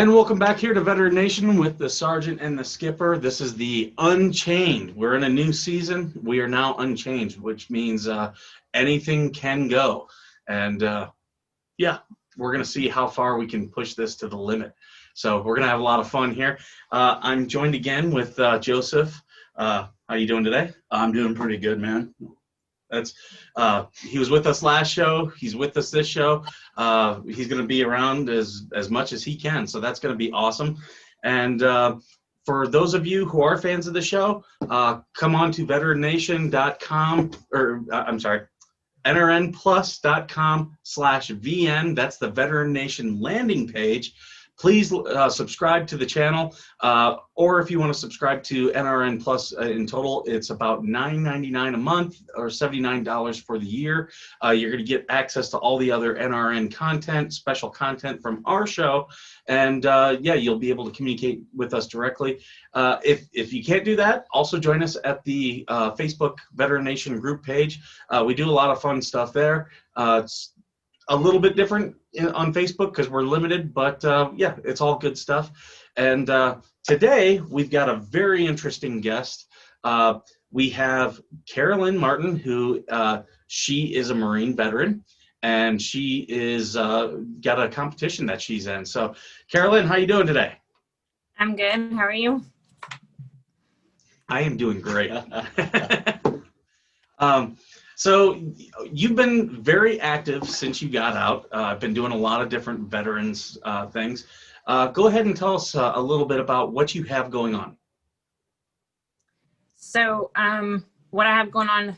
And welcome back here to Veteran Nation with the Sergeant and the Skipper. This is the Unchained. We're in a new season. We are now unchanged, which means anything can go. And yeah, we're going to see how far we can push this to the limit. So we're going to have a lot of fun here. I'm joined again with Joseph. How you doing today? I'm doing pretty good, man. That's he was with us last show. He's with us this show. He's going to be around as much as he can, so that's going to be awesome. And for those of you who are fans of the show, come on to veterannation.com, or I'm sorry, nrnplus.com/VN. That's the Veteran Nation landing page. Please subscribe to the channel, or if you want to subscribe to NRN Plus in total, it's about $9.99 a month or $79 for the year. You're going to get access to all the other NRN content, special content from our show, and yeah, you'll be able to communicate with us directly. If you can't do that, also join us at the Facebook Veteran Nation group page. We do a lot of fun stuff there. It's a little bit different on Facebook because we're limited, but yeah, it's all good stuff. And today we've got a very interesting guest. We have Karalyn Martin, who she is a Marine veteran, and she is got a competition that she's in. So Karalyn, how you doing today? I'm good. How are you? I am doing great. So you've been very active since you got out. I've been doing a lot of different veterans things. Go ahead and tell us a little bit about what you have going on. So what I have going on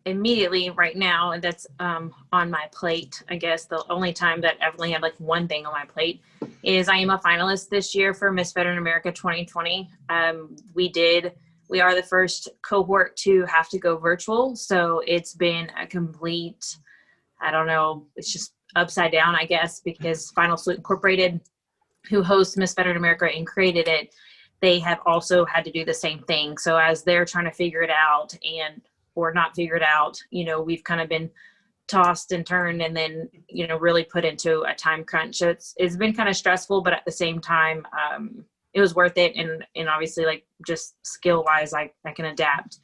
immediately right now, and that's on my plate, I guess the only time that I've only had like one thing on my plate, is I am a finalist this year for Miss Veteran America 2020. We are the first cohort to have to go virtual. So it's been a complete, I don't know, it's just upside down, I guess, because Final Salute Incorporated, who hosts Miss Veteran America and created it, they have also had to do the same thing. So as they're trying to figure it out or not figure it out, you know, we've kind of been tossed and turned and then, you know, really put into a time crunch. So it's been kind of stressful, but at the same time, it was worth it. And obviously, like, just skill wise, I can adapt.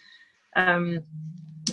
Other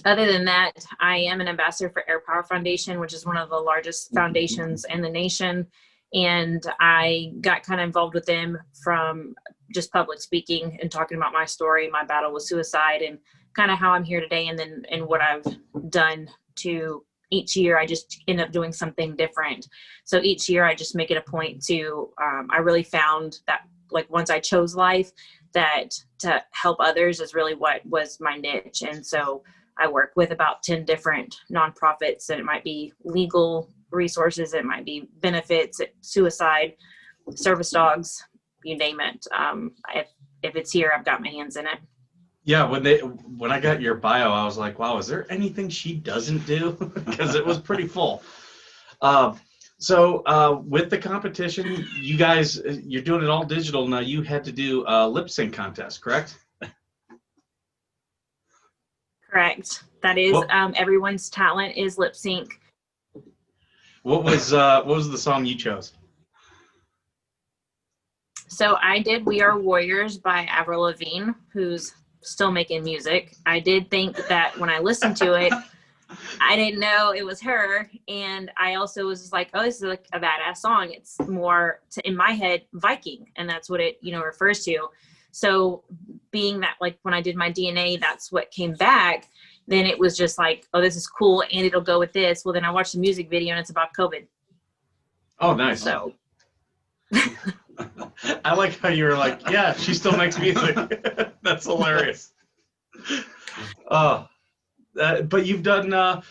than that, I am an ambassador for Air Power Foundation, which is one of the largest foundations in the nation. And I got kind of involved with them from just public speaking and talking about my story, my battle with suicide, and kind of how I'm here today. And what I've done to each year, I just end up doing something different. So each year I just make it a point to, I really found that, like, once I chose life, that to help others is really what was my niche. And so I work with about 10 different nonprofits, and it might be legal resources, it might be benefits, suicide, service dogs, you name it. If it's here, I've got my hands in it. Yeah, when I got your bio, I was like, wow, is there anything she doesn't do? Because it was pretty full. So with the competition, you guys, you're doing it all digital now. You had to do a lip sync contest, correct? Correct. That is, everyone's talent is lip sync. What was the song you chose? So I did "We Are Warriors" by Avril Lavigne, who's still making music. I did think that when I listened to it, I didn't know it was her. And I also was just like, oh, this is like a badass song. It's more in my head, Viking. And that's what it, you know, refers to. So being that, like, when I did my DNA, that's what came back. Then it was just like, oh, this is cool. And it'll go with this. Well, then I watched the music video and it's about COVID. Oh, nice. So I like how you were like, yeah, she still makes music. That's hilarious. But you've done, I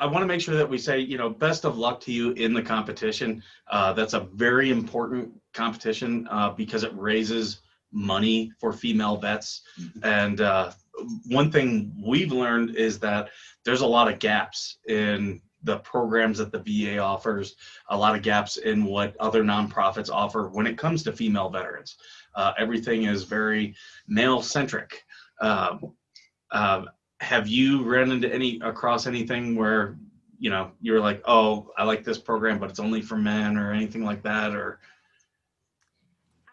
want to make sure that we say, you know, best of luck to you in the competition. That's a very important competition because it raises money for female vets. And one thing we've learned is that there's a lot of gaps in the programs that the VA offers, a lot of gaps in what other nonprofits offer when it comes to female veterans. Everything is very male-centric. Have you run into across anything where you were like, oh, I like this program, but it's only for men, or anything like that? Or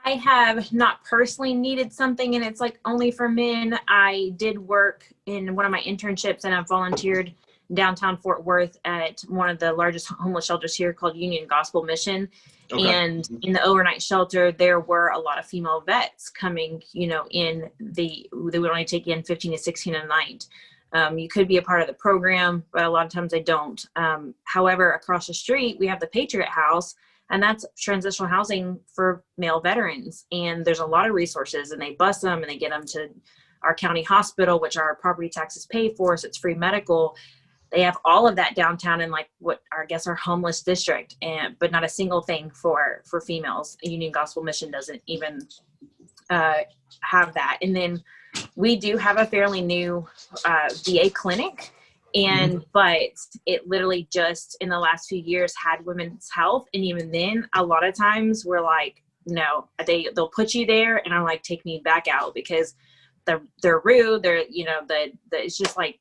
I have not personally needed something and it's like only for men. I did work in one of my internships and I volunteered downtown Fort Worth at one of the largest homeless shelters here called Union Gospel Mission. okay. And in the overnight shelter, there were a lot of female vets coming, they would only take in 15 to 16 a night. You could be a part of the program, but a lot of times they don't. However, across the street, we have the Patriot House, and that's transitional housing for male veterans. And there's a lot of resources, and they bus them and they get them to our county hospital, which our property taxes pay for, so it's free medical. They have all of that downtown in like what I guess our homeless district, but not a single thing for females. Union Gospel Mission doesn't even have that. And then we do have a fairly new VA clinic, but it literally just in the last few years had women's health. And even then, a lot of times we're like, no, they'll put you there, and I'm like, take me back out, because they're rude. They're it's just like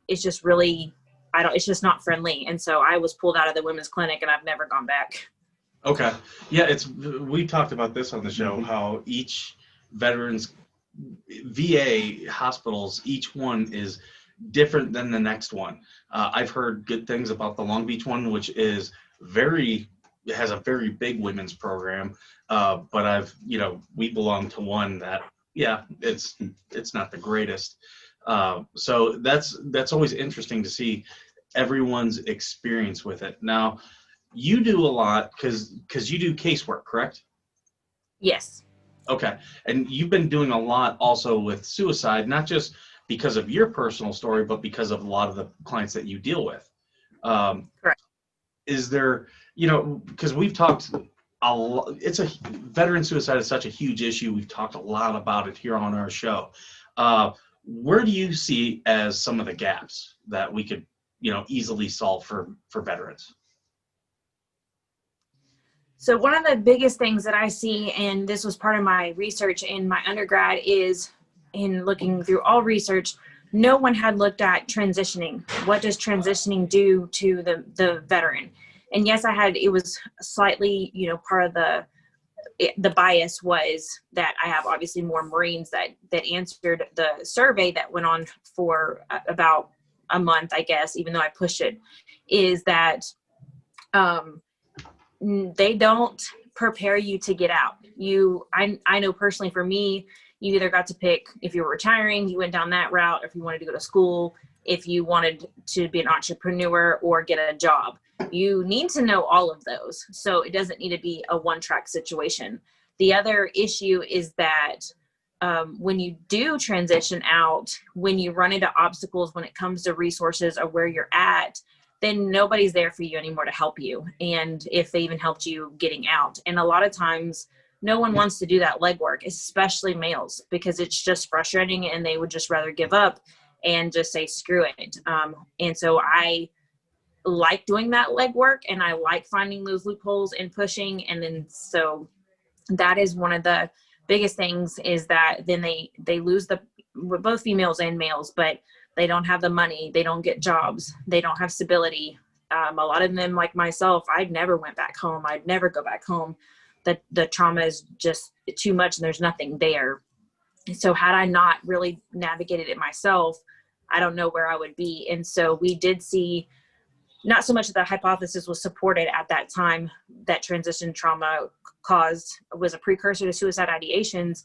it's just really, it's just not friendly. And so I was pulled out of the women's clinic and I've never gone back. Okay. Yeah, we talked about this on the show, how each veterans VA hospitals, each one is different than the next one. I've heard good things about the Long Beach one, which is has a very big women's program. But we belong to one that, it's not the greatest. So that's always interesting to see everyone's experience with it. Now, you do a lot because you do casework, correct? Yes. Okay. And you've been doing a lot also with suicide, not just because of your personal story, but because of a lot of the clients that you deal with. Correct. Is there, because we've talked a lot, veteran suicide is such a huge issue. We've talked a lot about it here on our show. Where do you see as some of the gaps that we could, easily solve for veterans? So one of the biggest things that I see, and this was part of my research in my undergrad, is in looking through all research, no one had looked at transitioning. What does transitioning do to the veteran? And yes, it was slightly, part of the bias was that I have obviously more Marines that answered the survey that went on for about a month, I guess, even though I pushed it, is that they don't prepare you to get out. I know personally for me, you either got to pick if you were retiring, you went down that route, or if you wanted to go to school, if you wanted to be an entrepreneur or get a job. You need to know all of those. So it doesn't need to be a one-track situation. The other issue is that when you do transition out, when you run into obstacles when it comes to resources or where you're at, then nobody's there for you anymore to help you. And if they even helped you getting out. And a lot of times, no one wants to do that legwork, especially males, because it's just frustrating and they would just rather give up and just say, screw it. And so I like doing that legwork, and I like finding those loopholes and pushing. And then, so that is one of the biggest things, is that then they lose both females and males, but they don't have the money. They don't get jobs. They don't have stability. A lot of them, like myself, I'd never went back home. I'd never go back home. The trauma is just too much and there's nothing there. So had I not really navigated it myself, I don't know where I would be. And so we did see, not so much that the hypothesis was supported at that time, that transition trauma was a precursor to suicide ideations,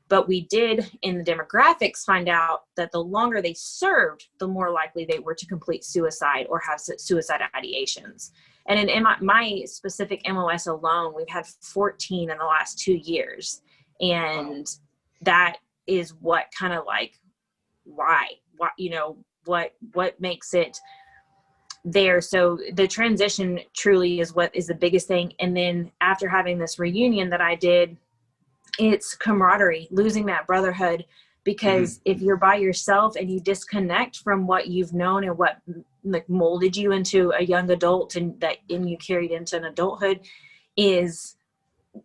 but we did in the demographics find out that the longer they served, the more likely they were to complete suicide or have suicide ideations. And in my specific MOS alone, we've had 14 in the last 2 years. And that is what kind of like, why, what makes it there. So the transition truly is what is the biggest thing. And then after having this reunion that I did, it's camaraderie, losing that brotherhood, because if you're by yourself and you disconnect from what you've known and what like molded you into a young adult and you carried into an adulthood, is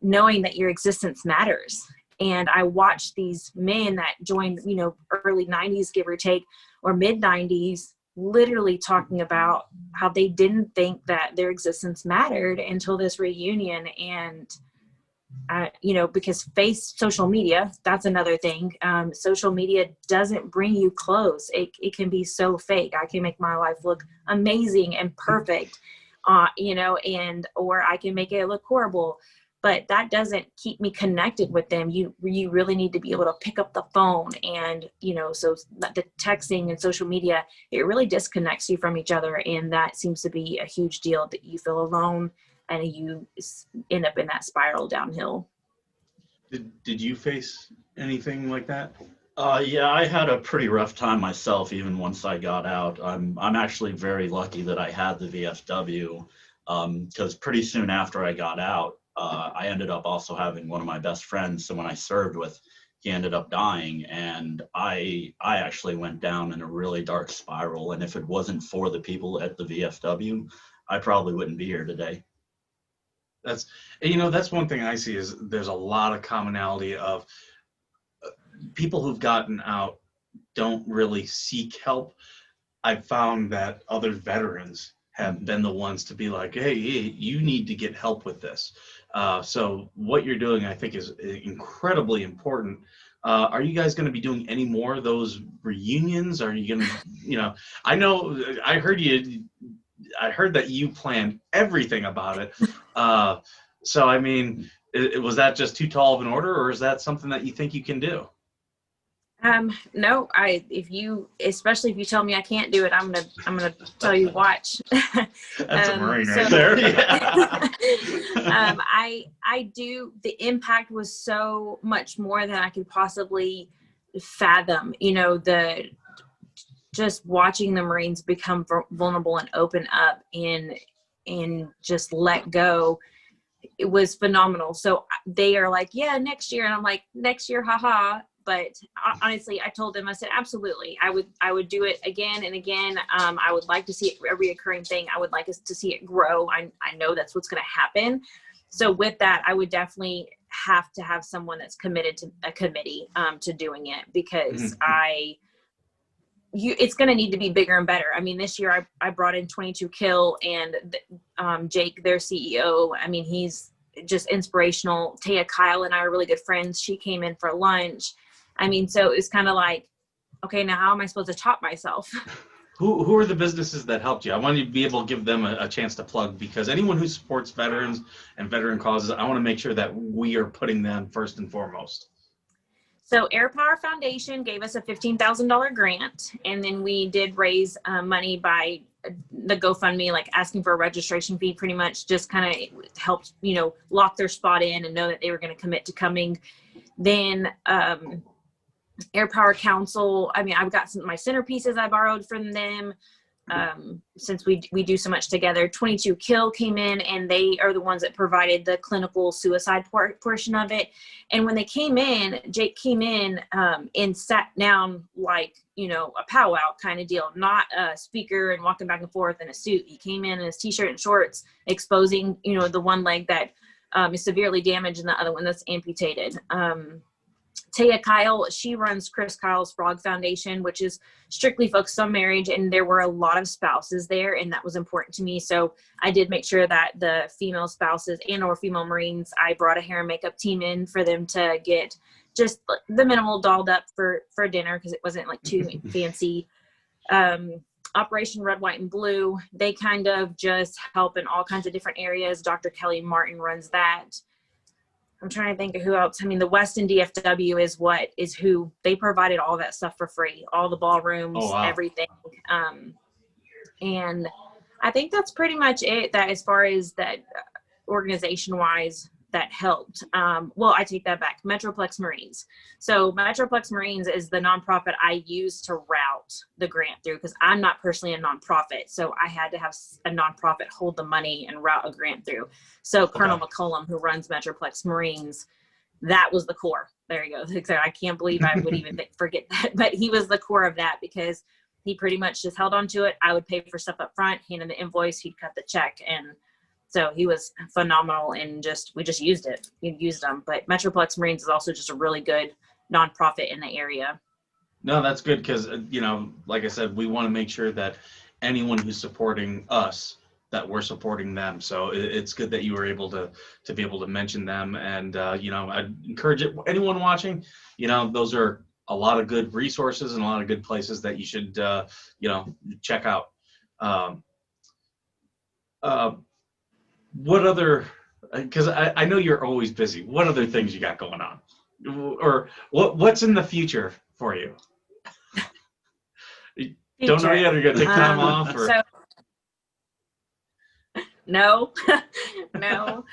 knowing that your existence matters. And I watched these men that joined, early 90s, give or take, or mid 90s, literally talking about how they didn't think that their existence mattered until this reunion. And you know, because social media, that's another thing. Social media doesn't bring you close. It can be so fake. I can make my life look amazing and perfect, you know, or I can make it look horrible, but that doesn't keep me connected with them. You really need to be able to pick up the phone, and, you know, so the texting and social media, it really disconnects you from each other. And that seems to be a huge deal, that you feel alone and you end up in that spiral downhill. Did you face anything like that? Yeah, I had a pretty rough time myself, even once I got out. I'm actually very lucky that I had the VFW, because pretty soon after I got out, I ended up also having one of my best friends, someone I served with, he ended up dying, and I actually went down in a really dark spiral. And if it wasn't for the people at the VFW, I probably wouldn't be here today. That's one thing I see, is there's a lot of commonality of people who've gotten out don't really seek help. I've found that other veterans have been the ones to be like, hey, you need to get help with this. So what you're doing, I think, is incredibly important. Are you guys going to be doing any more of those reunions? Are you going to, I heard that you planned everything about it. So, I mean, was that just too tall of an order, or is that something that you think you can do? No, especially if you tell me I can't do it, I'm gonna tell you, watch. That's a Marine right there. Yeah. I do. The impact was so much more than I could possibly fathom. You know, just watching the Marines become vulnerable and open up and just let go, it was phenomenal. So they are like, yeah, next year. And I'm like, next year, haha. But honestly, I told them, I said, absolutely, I would do it again and again. I would like to see it a reoccurring thing. I would like us to see it grow. I know that's what's going to happen. So with that, I would definitely have to have someone that's committed to a committee to doing it, because it's going to need to be bigger and better. I mean, this year I brought in 22 Kill, and Jake, their CEO, I mean, he's just inspirational. Taya Kyle and I are really good friends. She came in for lunch. I mean, so it's kind of like, okay, now how am I supposed to top myself? Who are the businesses that helped you? I want you to be able to give them a chance to plug, because anyone who supports veterans and veteran causes, I want to make sure that we are putting them first and foremost. So Air Power Foundation gave us a $15,000 grant, and then we did raise money by the GoFundMe, like asking for a registration fee, pretty much just kind of helped, lock their spot in and know that they were going to commit to coming. Then Air Power Council, I mean, I've got my centerpieces I borrowed from them. Since we do so much together. 22 Kill came in, and they are the ones that provided the clinical suicide portion of it. And when they came in, Jake came in and sat down like, a powwow kind of deal, not a speaker and walking back and forth in a suit. He came in his t-shirt and shorts, exposing, the one leg that is severely damaged and the other one that's amputated. Taya Kyle, she runs Chris Kyle's Frog Foundation, which is strictly focused on marriage, and there were a lot of spouses there, and that was important to me. So I did make sure that the female spouses or female Marines, I brought a hair and makeup team in for them to get just the minimal dolled up for dinner, because it wasn't like too fancy. Operation Red, White, and Blue, they kind of just help in all kinds of different areas. Dr. Karalyn Martin runs that. I'm trying to think of who else. I mean, the Weston DFW is who they provided all that stuff for free, all the ballrooms, everything. And I think that's pretty much it, that as far as that organization wise that helped. Well, I take that back. Metroplex Marines. So Metroplex Marines is the nonprofit I use to route the grant through, because I'm not personally a nonprofit. So I had to have a nonprofit hold the money and route a grant through. So Colonel McCollum, who runs Metroplex Marines, that was the core. There you go. I can't believe I would even forget that, but he was the core of that, because he pretty much just held on to it. I would pay for stuff up front, hand him the invoice, he'd cut the check. And so he was phenomenal, and we just used it. We used them. But Metroplex Marines is also just a really good nonprofit in the area. No, that's good because, like I said, we want to make sure that anyone who's supporting us, that we're supporting them. So it's good that you were able to be able to mention them. And, I'd encourage anyone watching, those are a lot of good resources and a lot of good places that you should, check out. What other, because I know you're always busy. What other things you got going on? Or what's in the future for you? Don't know yet. Are you gonna take time off? Or? So, no, no.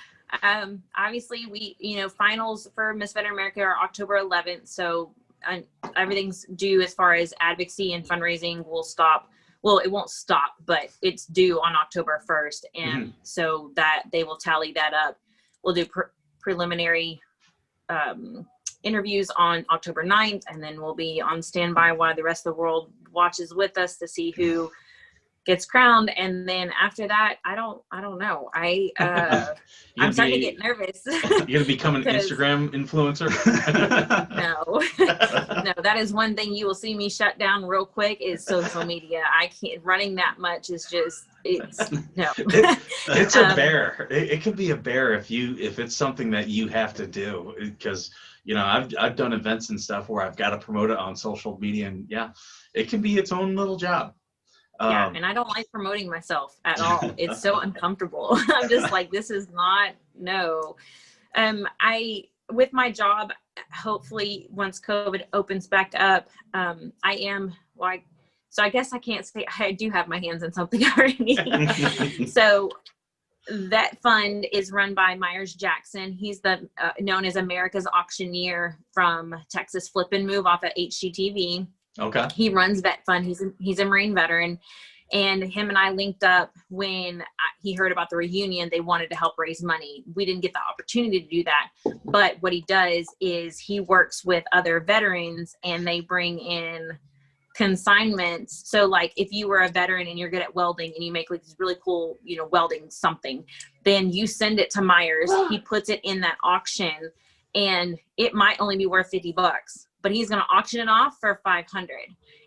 Obviously, finals for Miss Veteran America are October 11th. So everything's due as far as advocacy and fundraising will stop. Well, it won't stop, but it's due on October 1st, and so that they will tally that up. We'll do preliminary interviews on October 9th, and then we'll be on standby while the rest of the world watches with us to see who gets crowned. And then after that, I don't know. I'm starting to get nervous. You're gonna become an Instagram influencer? No, that is one thing you will see me shut down real quick is social media. I can't, running that much is just, no. It's a bear. It could be a bear if it's something that you have to do, because I've done events and stuff where I've got to promote it on social media, and it can be its own little job. And I don't like promoting myself at all. It's so uncomfortable. I'm just like, this is not, no. With my job, hopefully once COVID opens back up, so I guess I can't say, I do have my hands in something already. So that fund is run by Myers Jackson. He's known as America's auctioneer from Texas Flip and Move off at HGTV. Okay. He runs Vet Fund. He's a Marine veteran, and him and I linked up when he heard about the reunion. They wanted to help raise money. We didn't get the opportunity to do that, but what he does is he works with other veterans, and they bring in consignments. So like if you were a veteran and you're good at welding and you make like this really cool, welding something, then you send it to Myers. He puts it in that auction, and it might only be worth $50, but he's going to auction it off for $500.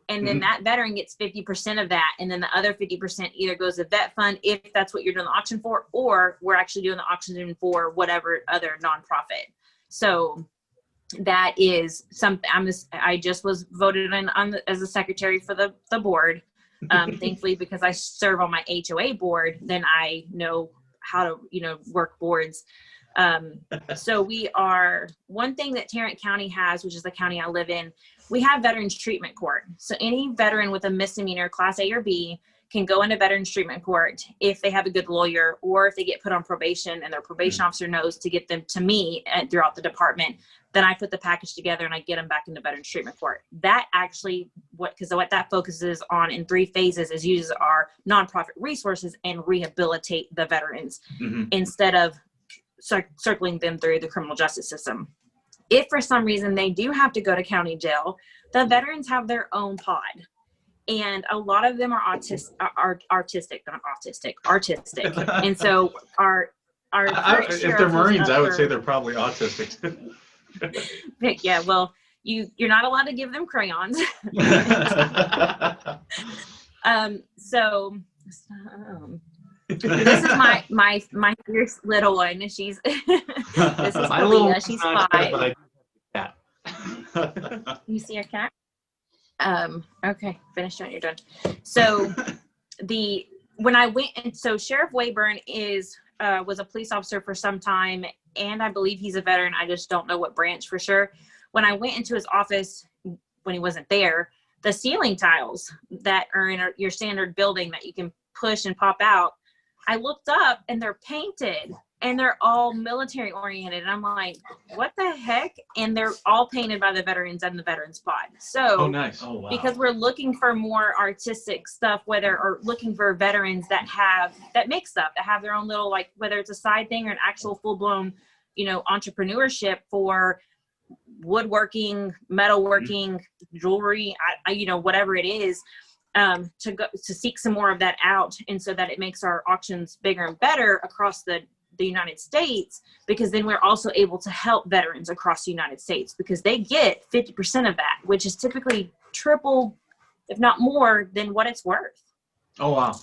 And then that veteran gets 50% of that. And then the other 50% either goes to Vet Fund, if that's what you're doing the auction for, or we're actually doing the auction for whatever other nonprofit. So that is something I just was voted in as a secretary for the board. Thankfully, because I serve on my HOA board, then I know how to, work boards. So one thing that Tarrant County has, which is the county I live in, we have Veterans Treatment Court. So any veteran with a misdemeanor, Class A or B, can go into Veterans Treatment Court if they have a good lawyer, or if they get put on probation and their probation officer knows to get them to me throughout the department. Then I put the package together and I get them back into Veterans Treatment Court. That actually, what that focuses on in 3 phases is uses our nonprofit resources and rehabilitate the veterans instead of circling them through the criminal justice system. If for some reason they do have to go to county jail, the veterans have their own pod. And a lot of them are artistic. And so if they're Marines, I would say they're probably autistic. Yeah, well, you're not allowed to give them crayons. This is my fierce little one. This is Malia. She's 5. You see a cat? Okay, finish when you're done. So when I went, and so Sheriff Wayburn was a police officer for some time, and I believe he's a veteran. I just don't know what branch for sure. When I went into his office when he wasn't there, the ceiling tiles that are in your standard building that you can push and pop out, I looked up and they're painted and they're all military oriented. And I'm like, what the heck? And they're all painted by the veterans and the veterans pod. So nice. Oh, wow. Because we're looking for more artistic stuff, or looking for veterans that make stuff, that have their own little, like, whether it's a side thing or an actual full blown, entrepreneurship for woodworking, metalworking, jewelry, whatever it is. To seek some more of that out, and so that it makes our auctions bigger and better across the the United States, because then we're also able to help veterans across the United States, because they get 50% of that, which is typically triple, if not more, than what it's worth. Oh, wow.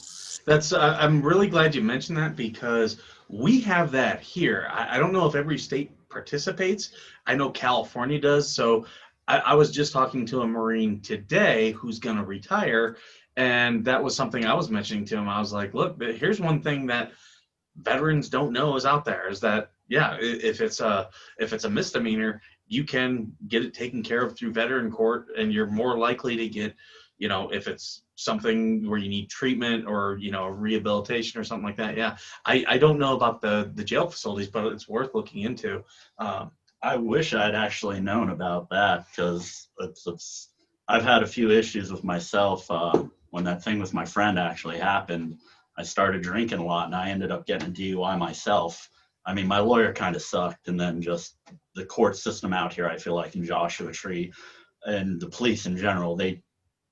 That's, I'm really glad you mentioned that, because we have that here. I don't know if every state participates. I know California does. So I was just talking to a Marine today who's going to retire, and that was something I was mentioning to him. I was like, look, here's one thing that veterans don't know is out there, is that, yeah, if it's a misdemeanor, you can get it taken care of through veteran court, and you're more likely to get, you know, if it's something where you need treatment or, you know, rehabilitation or something like that. Yeah, I don't know about the jail facilities, but it's worth looking into. I wish I'd actually known about that, because I've had a few issues with myself. When that thing with my friend actually happened, I started drinking a lot, and I ended up getting a DUI myself. I mean, my lawyer kind of sucked, and then just the court system out here, I feel like in Joshua Tree, and the police in general, they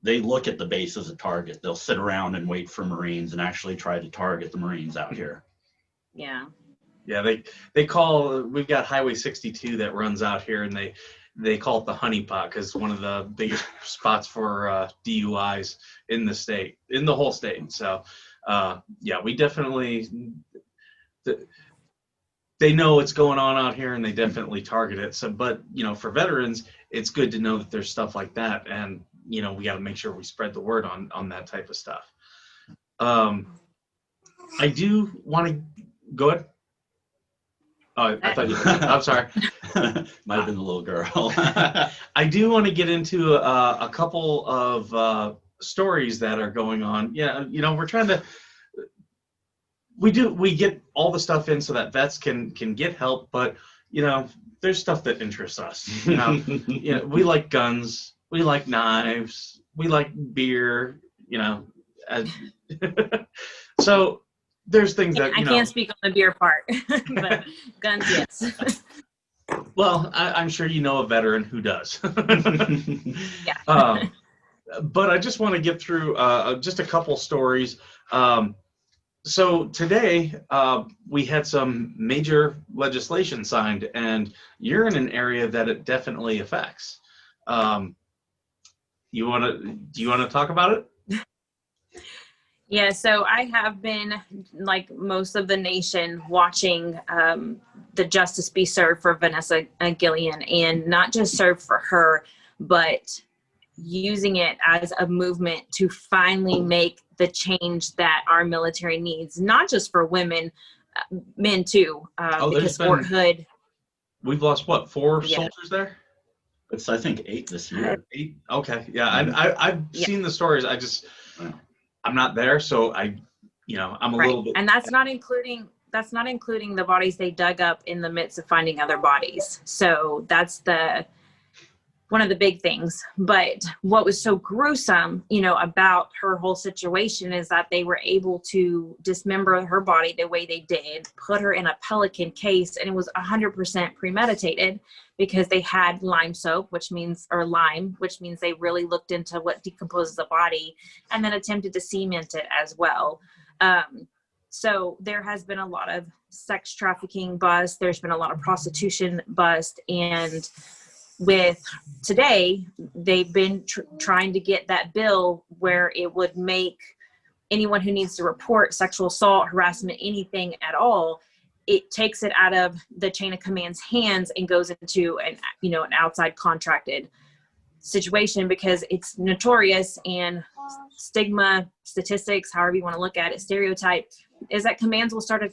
look at the base as a target. They'll sit around and wait for Marines and actually try to target the Marines out here. Yeah. Yeah, we've got Highway 62 that runs out here, and they call it the honeypot, because it's one of the biggest spots for DUIs in the whole state. So, yeah, we definitely, they know what's going on out here, and they definitely target it. So, but, you know, for veterans, it's good to know that there's stuff like that, and, you know, we got to make sure we spread the word on that type of stuff. I do want to go ahead. Oh, I thought you. I'm sorry. Might have been the little girl. I do want to get into a couple of stories that are going on. Yeah, you know, we're trying to. We get all the stuff in so that vets can get help, but, you know, there's stuff that interests us. You know, we like guns, we like knives, we like beer. You know, so. There's things that, you know. I can't speak on the beer part, but guns, yes. Well, I'm sure you know a veteran who does. Yeah. But I just want to get through just a couple stories. So today we had some major legislation signed, and you're in an area that it definitely affects. Do you want to talk about it? Yeah, so I have been, like most of the nation, watching the justice be served for Vanessa Gillian, and not just served for her, but using it as a movement to finally make the change that our military needs, not just for women, men too. Because Fort Hood. We've lost what, 4 soldiers there? It's, I think, 8 this year. 8? Okay, yeah, I've seen the stories. I'm not there, so I'm a little bit. And that's not including the bodies they dug up in the midst of finding other bodies. So that's one of the big things. But what was so gruesome, about her whole situation is that they were able to dismember her body the way they did, put her in a Pelican case, and it was 100% premeditated, because they had lime, which means they really looked into what decomposes the body, and then attempted to cement it as well. So there has been a lot of sex trafficking bust. There's been a lot of prostitution bust. And with today, they've been trying to get that bill where it would make anyone who needs to report sexual assault, harassment, anything at all, it takes it out of the chain of command's hands and goes into an outside contracted situation, because it's notorious, and stigma, statistics, however you want to look at it, stereotype, is that commands will start to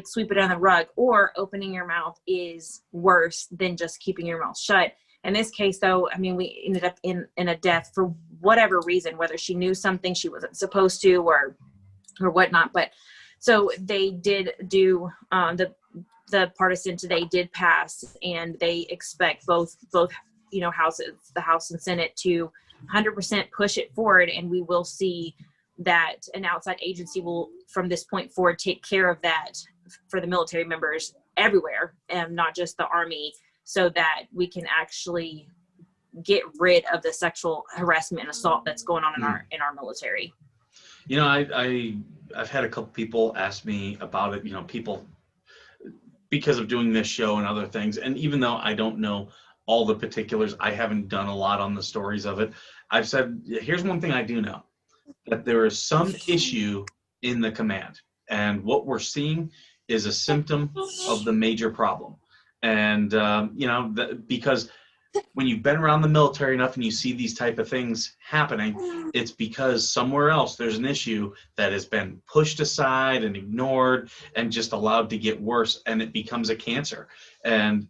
sweep it under the rug, or opening your mouth is worse than just keeping your mouth shut. In this case, though, we ended up in a death for whatever reason, whether she knew something she wasn't supposed to or whatnot. But so they did do the partisan today did pass, and they expect both houses, the House and Senate, to 100% push it forward, and we will see that an outside agency will, from this point forward, take care of that for the military members everywhere, and not just the Army, so that we can actually get rid of the sexual harassment and assault that's going on in our military. I've had a couple people ask me about it. People because of doing this show and other things, and even though I don't know all the particulars, I haven't done a lot on the stories of it. I've said, here's one thing I do know, that there is some issue in the command, and what we're seeing is a symptom of the major problem. And because when you've been around the military enough and you see these type of things happening, it's because somewhere else there's an issue that has been pushed aside and ignored and just allowed to get worse, and it becomes a cancer, and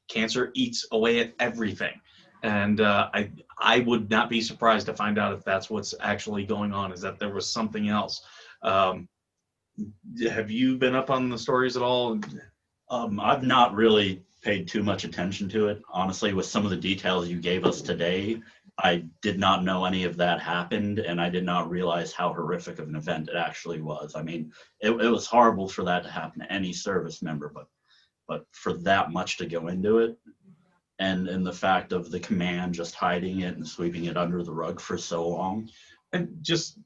cancer eats away at everything. And I would not be surprised to find out if that's what's actually going on, is that there was something else. Have you been up on the stories at all? I've not really paid too much attention to it. Honestly, with some of the details you gave us today, I did not know any of that happened, and I did not realize how horrific of an event it actually was. I mean, it was horrible for that to happen to any service member, but for that much to go into it, and the fact of the command just hiding it and sweeping it under the rug for so long. And just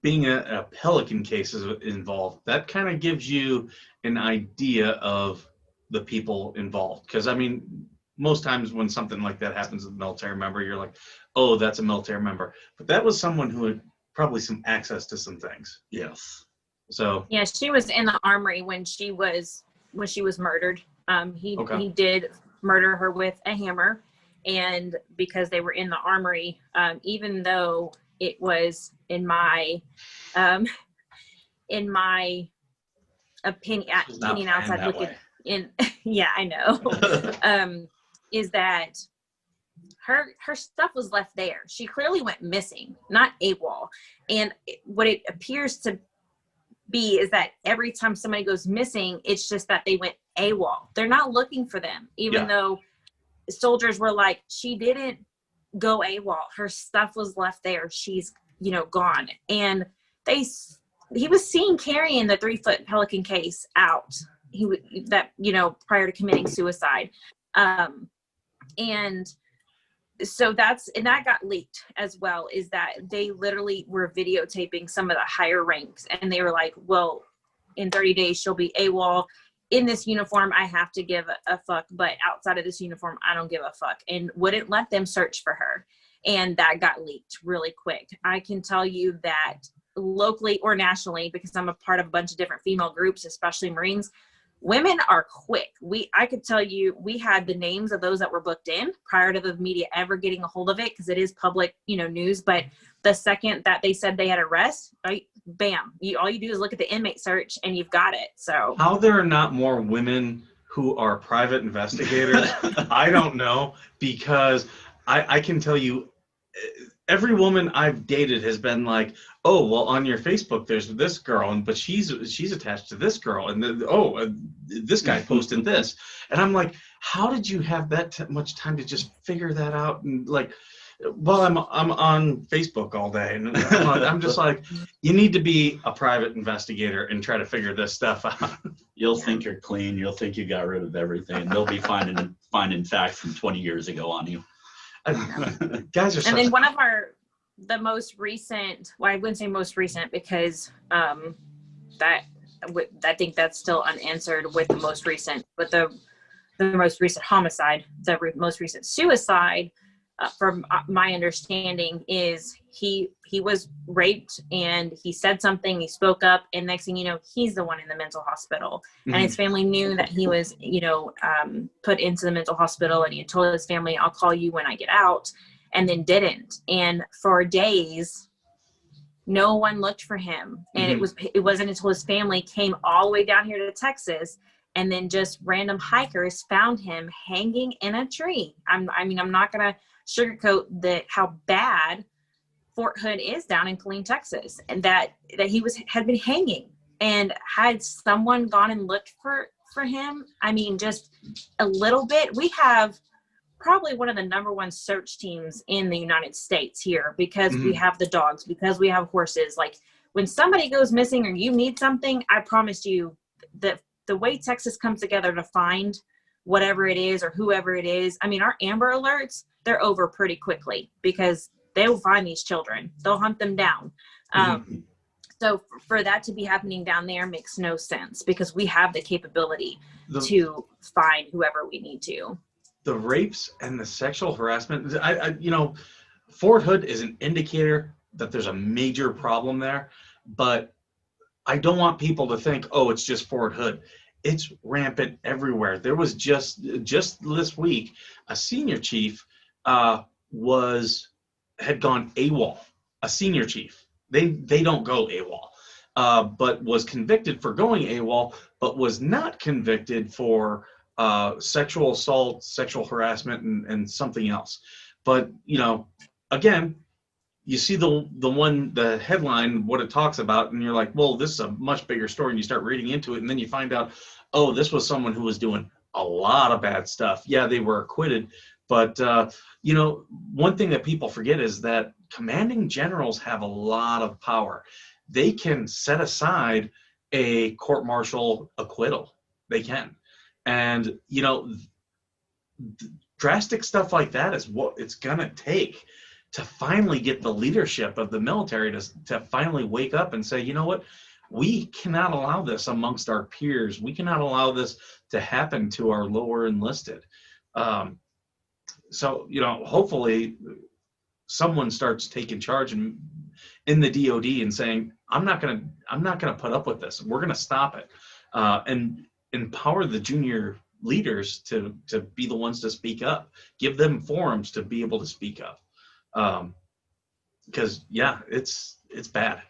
being a Pelican case is involved, that kind of gives you an idea of the people involved. Because, I mean, most times when something like that happens with a military member, you're like, oh, that's a military member. But that was someone who had probably some access to some things. Yes. So. Yeah, she was in the armory when she was murdered. He did murder her with a hammer, and because they were in the armory, even though it was in my opinion outside looking in, yeah, I know, is that her stuff was left there. She clearly went missing, not AWOL. And what it appears to be is that every time somebody goes missing, it's just that they went AWOL. They're not looking for them, even though soldiers were like, she didn't go AWOL. Her stuff was left there. She's, gone. And he was seen carrying the 3-foot Pelican case out. Prior to committing suicide. And so that got leaked as well, is that they literally were videotaping some of the higher ranks, and they were like, well, in 30 days she'll be AWOL. In this uniform, I have to give a fuck, but outside of this uniform, I don't give a fuck, and wouldn't let them search for her. And that got leaked really quick. I can tell you that locally or nationally, because I'm a part of a bunch of different female groups, especially Marines, women are quick. I could tell you, we had the names of those that were booked in prior to the media ever getting a hold of it, because it is public, news. But the second that they said they had arrest, right, bam, all you do is look at the inmate search and you've got it. So How there are not more women who are private investigators, I don't know, because I can tell you, every woman I've dated has been like, oh, well, on your Facebook, there's this girl, but she's attached to this girl, and this guy posted this, and I'm like, how did you have that much time to just figure that out? And like, well, I'm on Facebook all day, and I'm just like, you need to be a private investigator and try to figure this stuff out. You'll think you're clean. You'll think you got rid of everything. They'll be finding facts from 20 years ago on you. Guys are. And then one of the most recent, well, I wouldn't say most recent, because I think that's still unanswered with the most recent, but the most recent homicide, the most recent suicide, from my understanding, is he was raped, and he said something, he spoke up, and next thing you know, he's the one in the mental hospital. Mm-hmm. And his family knew that he was, put into the mental hospital, and he had told his family, I'll call you when I get out, and then didn't. And for days, no one looked for him. And mm-hmm. it wasn't until his family came all the way down here to Texas, and then just random hikers found him hanging in a tree. I'm not going to sugarcoat how bad Fort Hood is down in Killeen, Texas, and that he had been hanging. And had someone gone and looked for him, just a little bit, we have probably one of the number one search teams in the United States here, because mm-hmm. we have the dogs, because we have horses. Like, when somebody goes missing or you need something, I promise you that the way Texas comes together to find whatever it is or whoever it is, our Amber Alerts, they're over pretty quickly, because they will find these children. They'll hunt them down. Mm-hmm. So for that to be happening down there makes no sense, because we have the capability to find whoever we need to. The rapes and the sexual harassment, Fort Hood is an indicator that there's a major problem there, but I don't want people to think, oh, it's just Fort Hood. It's rampant everywhere. There was just this week, a senior chief had gone AWOL. A senior chief. They don't go AWOL, but was convicted for going AWOL, but was not convicted for sexual assault, sexual harassment, and something else. But again, you see the headline, what it talks about, and you're like, well, this is a much bigger story, and you start reading into it, and then you find out, oh, this was someone who was doing a lot of bad stuff. Yeah, they were acquitted, but one thing that people forget is that commanding generals have a lot of power. They can set aside a court-martial acquittal. They can, and drastic stuff like that is what it's gonna take to finally get the leadership of the military to finally wake up and say, you know what, we cannot allow this amongst our peers. We cannot allow this to happen to our lower enlisted. So, hopefully someone starts taking charge in the DOD and saying, I'm not gonna put up with this. We're gonna stop it, and empower the junior leaders to be the ones to speak up. Give them forums to be able to speak up. Because it's bad.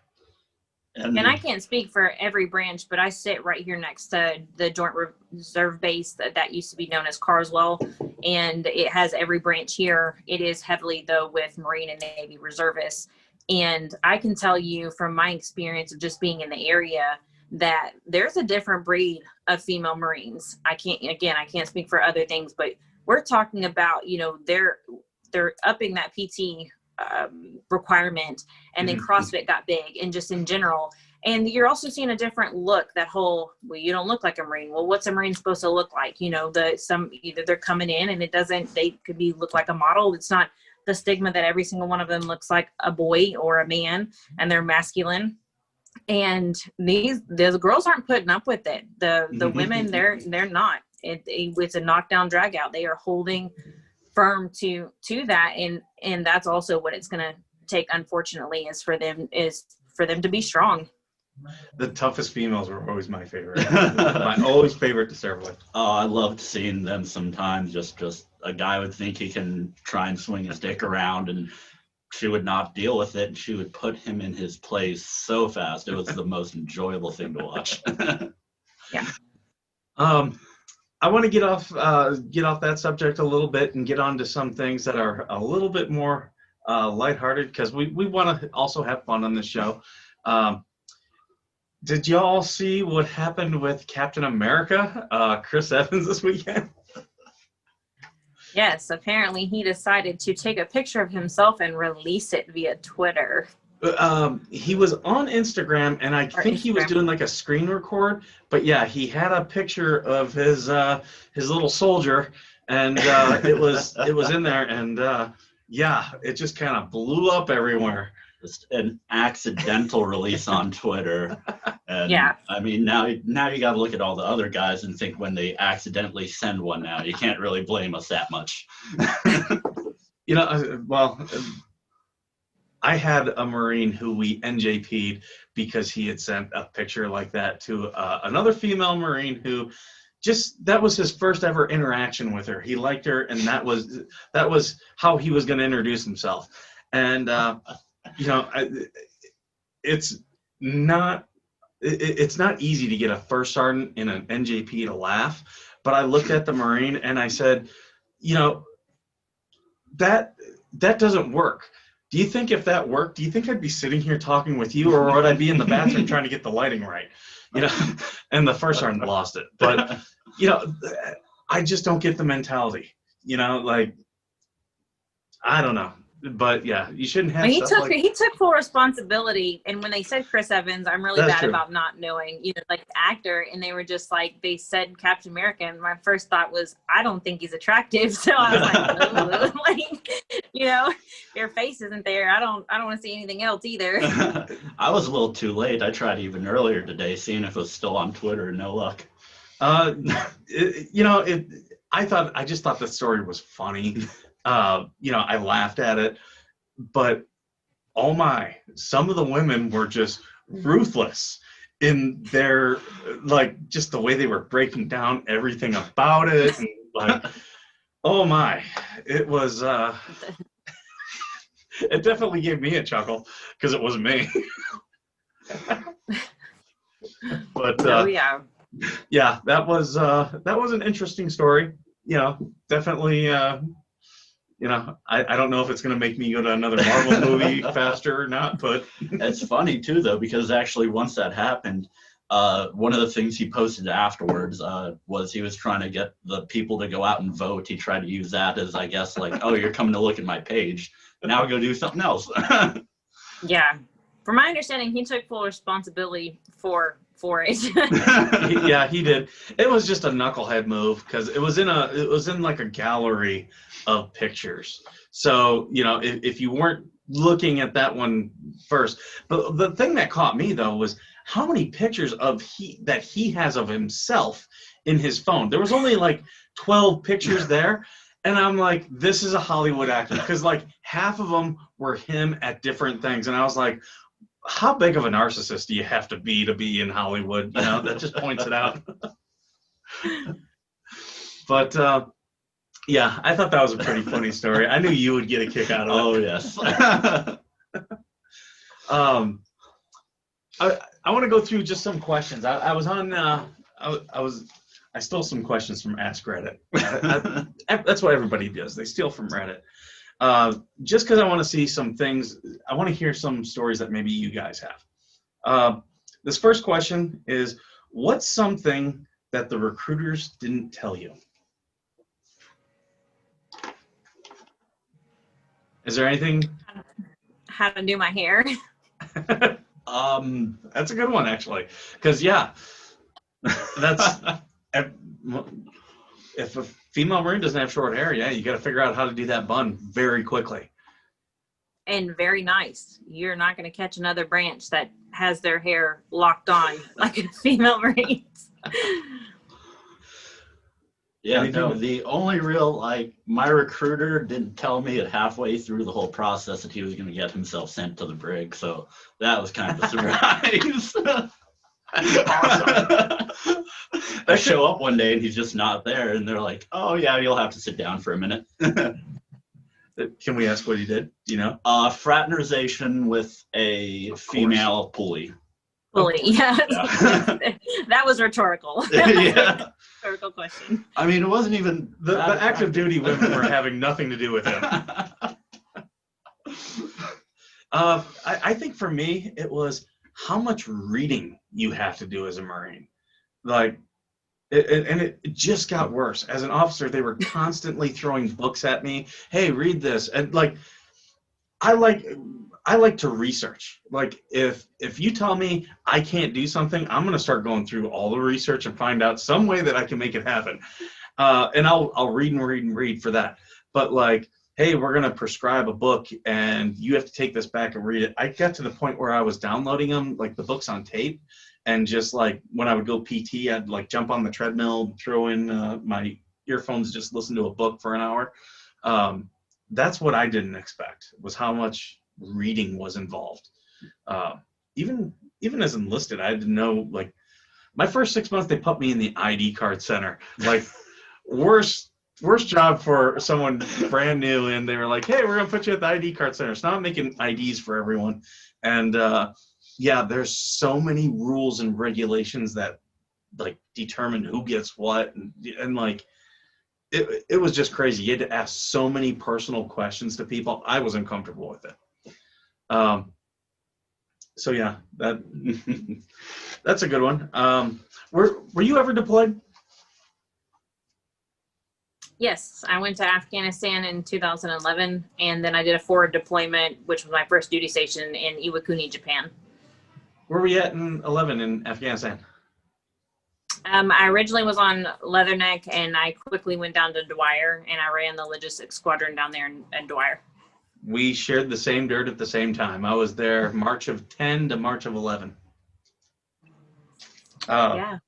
And I can't speak for every branch, but I sit right here next to the Joint Reserve Base that used to be known as Carswell, and it has every branch here. It is heavily, though, with Marine and Navy reservists. And I can tell you from my experience of just being in the area that there's a different breed of female Marines. I can't speak for other things, but we're talking about, they're upping that PT requirement, and then CrossFit got big, and just in general. And you're also seeing a different look, that whole, well, you don't look like a Marine. Well, what's a Marine supposed to look like? Either they're coming in and they could look like a model. It's not the stigma that every single one of them looks like a boy or a man and they're masculine. And the girls aren't putting up with it. The women, they're not. It's a knockdown drag out. They are holding firm to that, and that's also what it's going to take, unfortunately, is for them to be strong. The toughest females were always my favorite. My always favorite to serve with. Oh, I loved seeing them sometimes. Just a guy would think he can try and swing his dick around, and she would not deal with it, and she would put him in his place so fast. It was the most enjoyable thing to watch. Yeah. I want to get off that subject a little bit and get on to some things that are a little bit more lighthearted, because we want to also have fun on this show. Did y'all see what happened with Captain America, Chris Evans, this weekend? Yes, apparently he decided to take a picture of himself and release it via Twitter. He was on Instagram, and I think he was doing like a screen record, but yeah, he had a picture of his little soldier, and it was in there, and it just kind of blew up everywhere. Just an accidental release on Twitter. And yeah. I mean, now you got to look at all the other guys and think when they accidentally send one out, you can't really blame us that much. I had a Marine who we NJP'd because he had sent a picture like that to another female Marine who that was his first ever interaction with her. He liked her, and that was how he was going to introduce himself. And, it's not easy to get a first sergeant in an NJP to laugh, but I looked at the Marine and I said, that doesn't work. Do you think if that worked, do you think I'd be sitting here talking with you, or would I be in the bathroom trying to get the lighting right? And the first sergeant lost it. But, I just don't get the mentality, I don't know. But yeah, you shouldn't have. He took full responsibility, and when they said Chris Evans, I'm really bad about not knowing, like the actor, and they were just like, they said Captain America, and my first thought was, I don't think he's attractive, so I was like, it their face isn't there, I don't want to see anything else either. I was a little too late. I tried even earlier today, seeing if it was still on Twitter. No luck. I just thought the story was funny. I laughed at it, but oh my, some of the women were just ruthless in their, like, just the way they were breaking down everything about it. And like, oh my, it was, it definitely gave me a chuckle because it wasn't me. But Oh yeah. yeah, that was an interesting story. Definitely. I don't know if it's going to make me go to another Marvel movie faster or not, but It's funny too, though, because actually once that happened, one of the things he posted afterwards was he was trying to get the people to go out and vote. He tried to use that as, I guess, like, oh, you're coming to look at my page. Now go do something else. Yeah. From my understanding, he took full responsibility for it. yeah, he did. It was just a knucklehead move because it was in like a gallery of pictures. So, if you weren't looking at that one first, but the thing that caught me though was how many pictures that he has of himself in his phone. There was only like 12 pictures there. And I'm like, this is a Hollywood actor, because like half of them were him at different things. And I was like, how big of a narcissist do you have to be in Hollywood? That just points it out. But yeah, I thought that was a pretty funny story. I knew you would get a kick out of it. Oh, yes. I want to go through just some questions. I was on. I stole some questions from Ask Reddit. That's what everybody does. They steal from Reddit. Just because I want to see some things. I want to hear some stories that maybe you guys have. This first question is, what's something that the recruiters didn't tell you? Is there anything? How to do my hair. That's a good one, actually. Because, yeah, that's... If a female Marine doesn't have short hair, yeah, you got to figure out how to do that bun very quickly. And very nice. You're not going to catch another branch that has their hair locked on like a female Marines. Yeah, no, the only real, like, my recruiter didn't tell me it halfway through the whole process that he was going to get himself sent to the brig, so that was kind of a surprise. Awesome. I show up one day and he's just not there, and they're like, oh, yeah, you'll have to sit down for a minute. Can we ask what he did? Do you know? Fraternization with a female pulley. Pulley, yeah. That was rhetorical. Yeah. Rhetorical question. I mean, it wasn't even... The active duty women were having nothing to do with him. I think for me, it was how much reading you have to do as a Marine. Like, it just got worse. As an officer, they were constantly throwing books at me. Hey, read this. And like, I like to research. Like, if you tell me I can't do something, I'm going to start going through all the research and find out some way that I can make it happen. And I'll read and read and read for that. But like, hey, we're going to prescribe a book and you have to take this back and read it. I got to the point where I was downloading them, like the books on tape. And just like when I would go PT, I'd like jump on the treadmill, throw in my earphones, just listen to a book for an hour. That's what I didn't expect, was how much reading was involved. Even as enlisted, I didn't know, like, my first 6 months, they put me in the ID card center. Like, worst job for someone brand new. And they were like, hey, we're going to put you at the ID card center. So now I'm making IDs for everyone. And yeah, there's so many rules and regulations that like determine who gets what. And like, it was just crazy. You had to ask so many personal questions to people. I was uncomfortable with it. So yeah, that's a good one. Were you ever deployed? Yes, I went to Afghanistan in 2011, and then I did a forward deployment, which was my first duty station in Iwakuni, Japan. Where were you at in 11 in Afghanistan? I originally was on Leatherneck, and I quickly went down to Dwyer, and I ran the logistics squadron down there in Dwyer. We shared the same dirt at the same time. I was there March of 10 to March of 11. Yeah.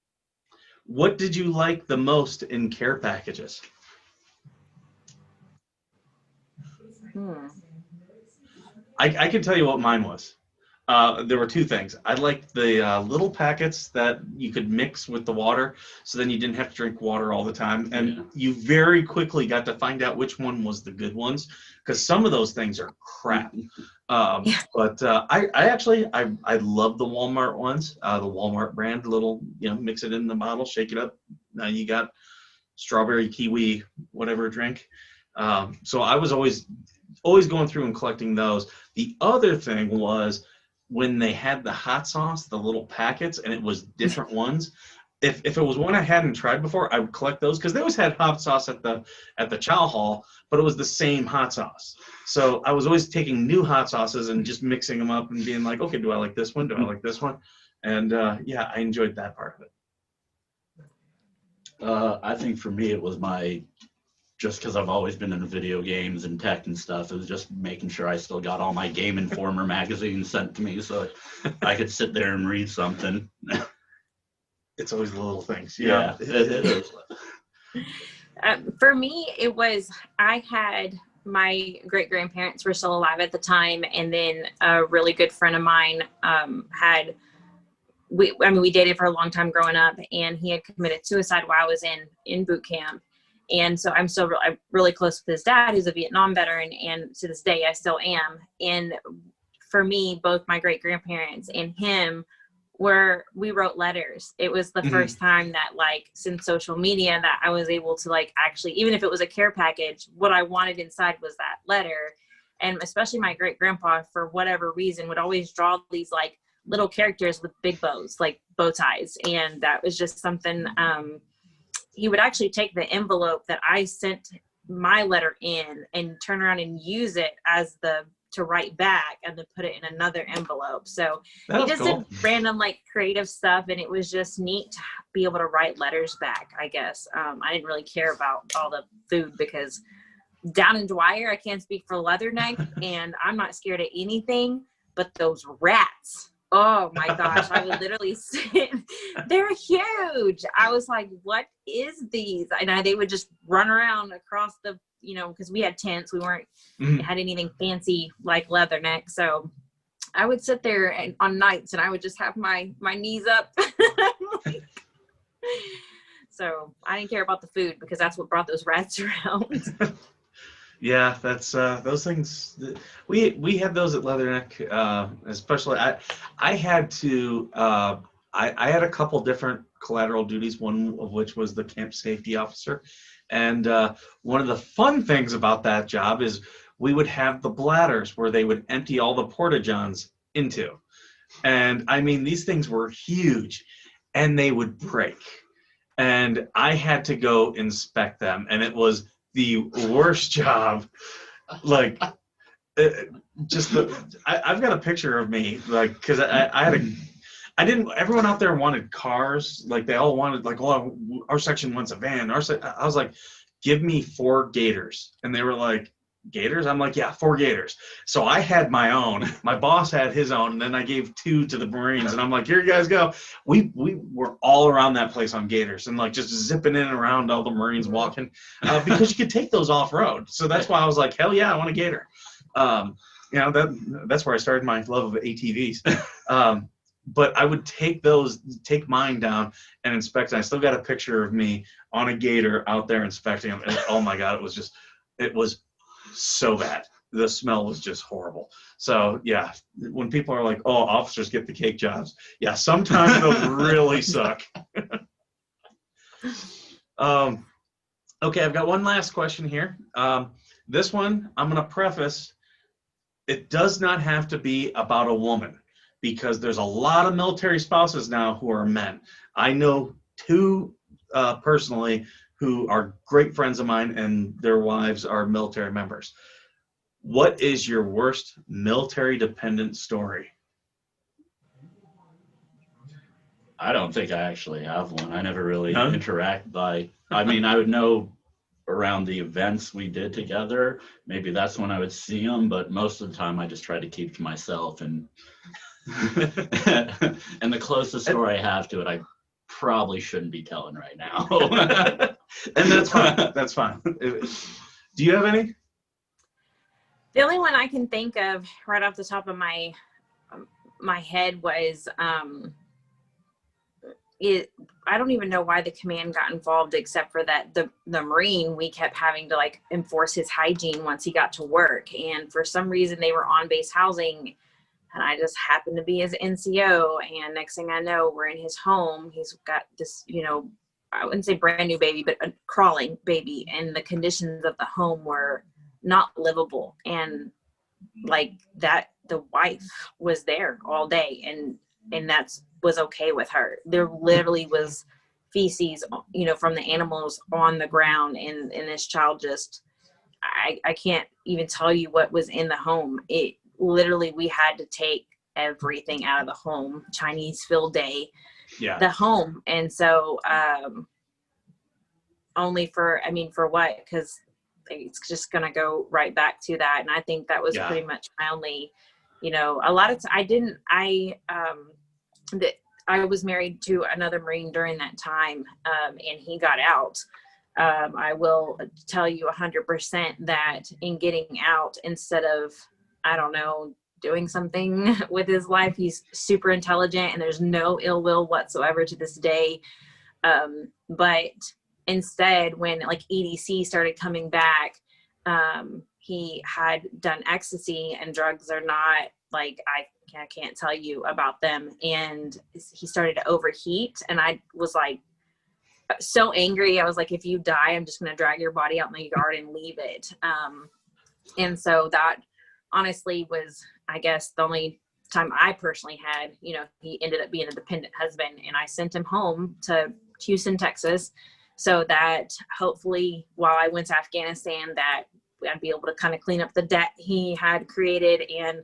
What did you like the most in care packages? I can tell you what mine was. There were two things. I liked the little packets that you could mix with the water, so then you didn't have to drink water all the time. And you very quickly got to find out which one was the good ones, because some of those things are crap. But I actually love the Walmart ones, the Walmart brand, little, mix it in the bottle, shake it up. Now you got strawberry, kiwi, whatever drink. So I was always going through and collecting those. The other thing was when they had the hot sauce, the little packets, and it was different ones. If it was one I hadn't tried before, I would collect those, because they always had hot sauce at the chow hall, but it was the same hot sauce. So I was always taking new hot sauces and just mixing them up and being like, okay, do I like this one? Do I like this one? And yeah, I enjoyed that part of it. I think for me, it was just because I've always been into video games and tech and stuff, it was just making sure I still got all my Game Informer magazines sent to me so I could sit there and read something. It's always the little things. Yeah, it is. For me, it was, I had, my great-grandparents were still alive at the time, and then a really good friend of mine we dated for a long time growing up, and he had committed suicide while I was in boot camp. And so I'm really close with his dad, who's a Vietnam veteran, and to this day I still am. And for me, both my great-grandparents and him we wrote letters. It was the first time that, like, since social media, that I was able to, like, actually, even if it was a care package, what I wanted inside was that letter. And especially my great-grandpa, for whatever reason, would always draw these, like, little characters with big bows, like bow ties. And that was just something, he would actually take the envelope that I sent my letter in and turn around and use it to write back, and then put it in another envelope. So he just did random, like, creative stuff, and it was just neat to be able to write letters back, I guess. I didn't really care about all the food, because down in Dwyer, I can't speak for Leatherneck, and I'm not scared of anything but those rats. Oh my gosh, I would literally sit, they're huge. I was like, what is these? And they would just run around across the, because we had tents. We weren't had anything fancy like Leatherneck. So I would sit there on nights, and I would just have my knees up. So I didn't care about the food, because that's what brought those rats around. Yeah, that's those things. We had those at Leatherneck, especially. I had to. I had a couple different collateral duties. One of which was the camp safety officer, and one of the fun things about that job is we would have the bladders where they would empty all the porta-johns into, and I mean, these things were huge, and they would break, and I had to go inspect them, and it was the worst job. Like, I've got a picture of me, like, because everyone out there wanted cars. Like, they all wanted, like, oh, our section wants a van. I was like, give me 4 Gators. And they were like, Gators? I'm like, yeah, 4 Gators. So I had my own. My boss had his own, and then I gave 2 to the Marines. And I'm like, here you guys go. We were all around that place on Gators, and, like, just zipping in and around, all the Marines walking, because you could take those off road. So that's why I was like, hell yeah, I want a Gator. That's where I started my love of ATVs. But I would take mine down and inspect it. I still got a picture of me on a Gator out there inspecting them. And oh my God, it was so bad. The smell was just horrible. So yeah, when people are like, oh, officers get the cake jobs. Yeah, sometimes those really suck. Okay, I've got one last question here. This one, I'm going to preface, it does not have to be about a woman, because there's a lot of military spouses now who are men. I know 2 personally who are great friends of mine, and their wives are military members. What is your worst military-dependent story? I don't think I actually have one. I never really interact I mean, I would know around the events we did together, maybe that's when I would see them. But most of the time, I just try to keep to myself. And and the closest story I have to it, I probably shouldn't be telling right now. And that's fine. That's fine. Do you have any? The only one I can think of right off the top of my head was I don't even know why the command got involved, except for that the Marine, we kept having to like enforce his hygiene once he got to work, and for some reason they were on base housing, and I just happened to be his NCO, and next thing I know, we're in his home. He's got this, you know, I wouldn't say brand new baby, but a crawling baby, and the conditions of the home were not livable. And like that, the wife was there all day, and that's was okay with her. There literally was feces, you know, from the animals on the ground, and this child just, I can't even tell you what was in the home. It literally, we had to take everything out of the home, Chinese field day, the home. And so only for what? Because it's just going to go right back to that. And I think that was pretty much my only, you know, a lot of I was married to another Marine during that time, and he got out. I will tell you 100% that in getting out, instead of, I don't know, doing something with his life, he's super intelligent and there's no ill will whatsoever to this day. But instead, when like EDC started coming back, he had done ecstasy, and drugs are not like, I can't tell you about them. And he started to overheat, and I was like so angry. I was like, if you die, I'm just going to drag your body out in the yard and leave it. And so that honestly was, I guess, the only time I personally had, you know, he ended up being a dependent husband, and I sent him home to Houston, Texas, so that hopefully while I went to Afghanistan, that I'd be able to kind of clean up the debt he had created, and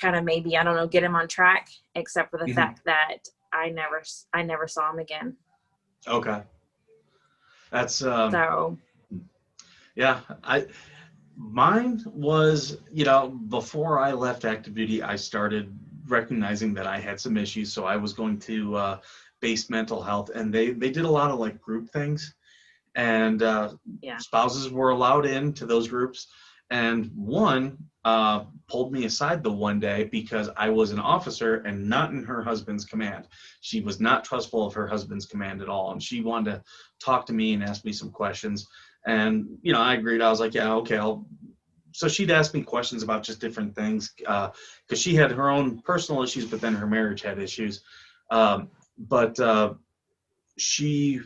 kind of maybe, I don't know, get him on track, except for the fact that I never saw him again. Okay. That's so yeah, mine was, you know, before I left active duty, I started recognizing that I had some issues, so I was going to base mental health, and they did a lot of like group things, and spouses were allowed into those groups, and one pulled me aside the one day because I was an officer and not in her husband's command. She was not trustful of her husband's command at all, and she wanted to talk to me and ask me some questions. And, you know, I agreed. I was like, yeah, okay, so she'd ask me questions about just different things, because she had her own personal issues, but then her marriage had issues. But she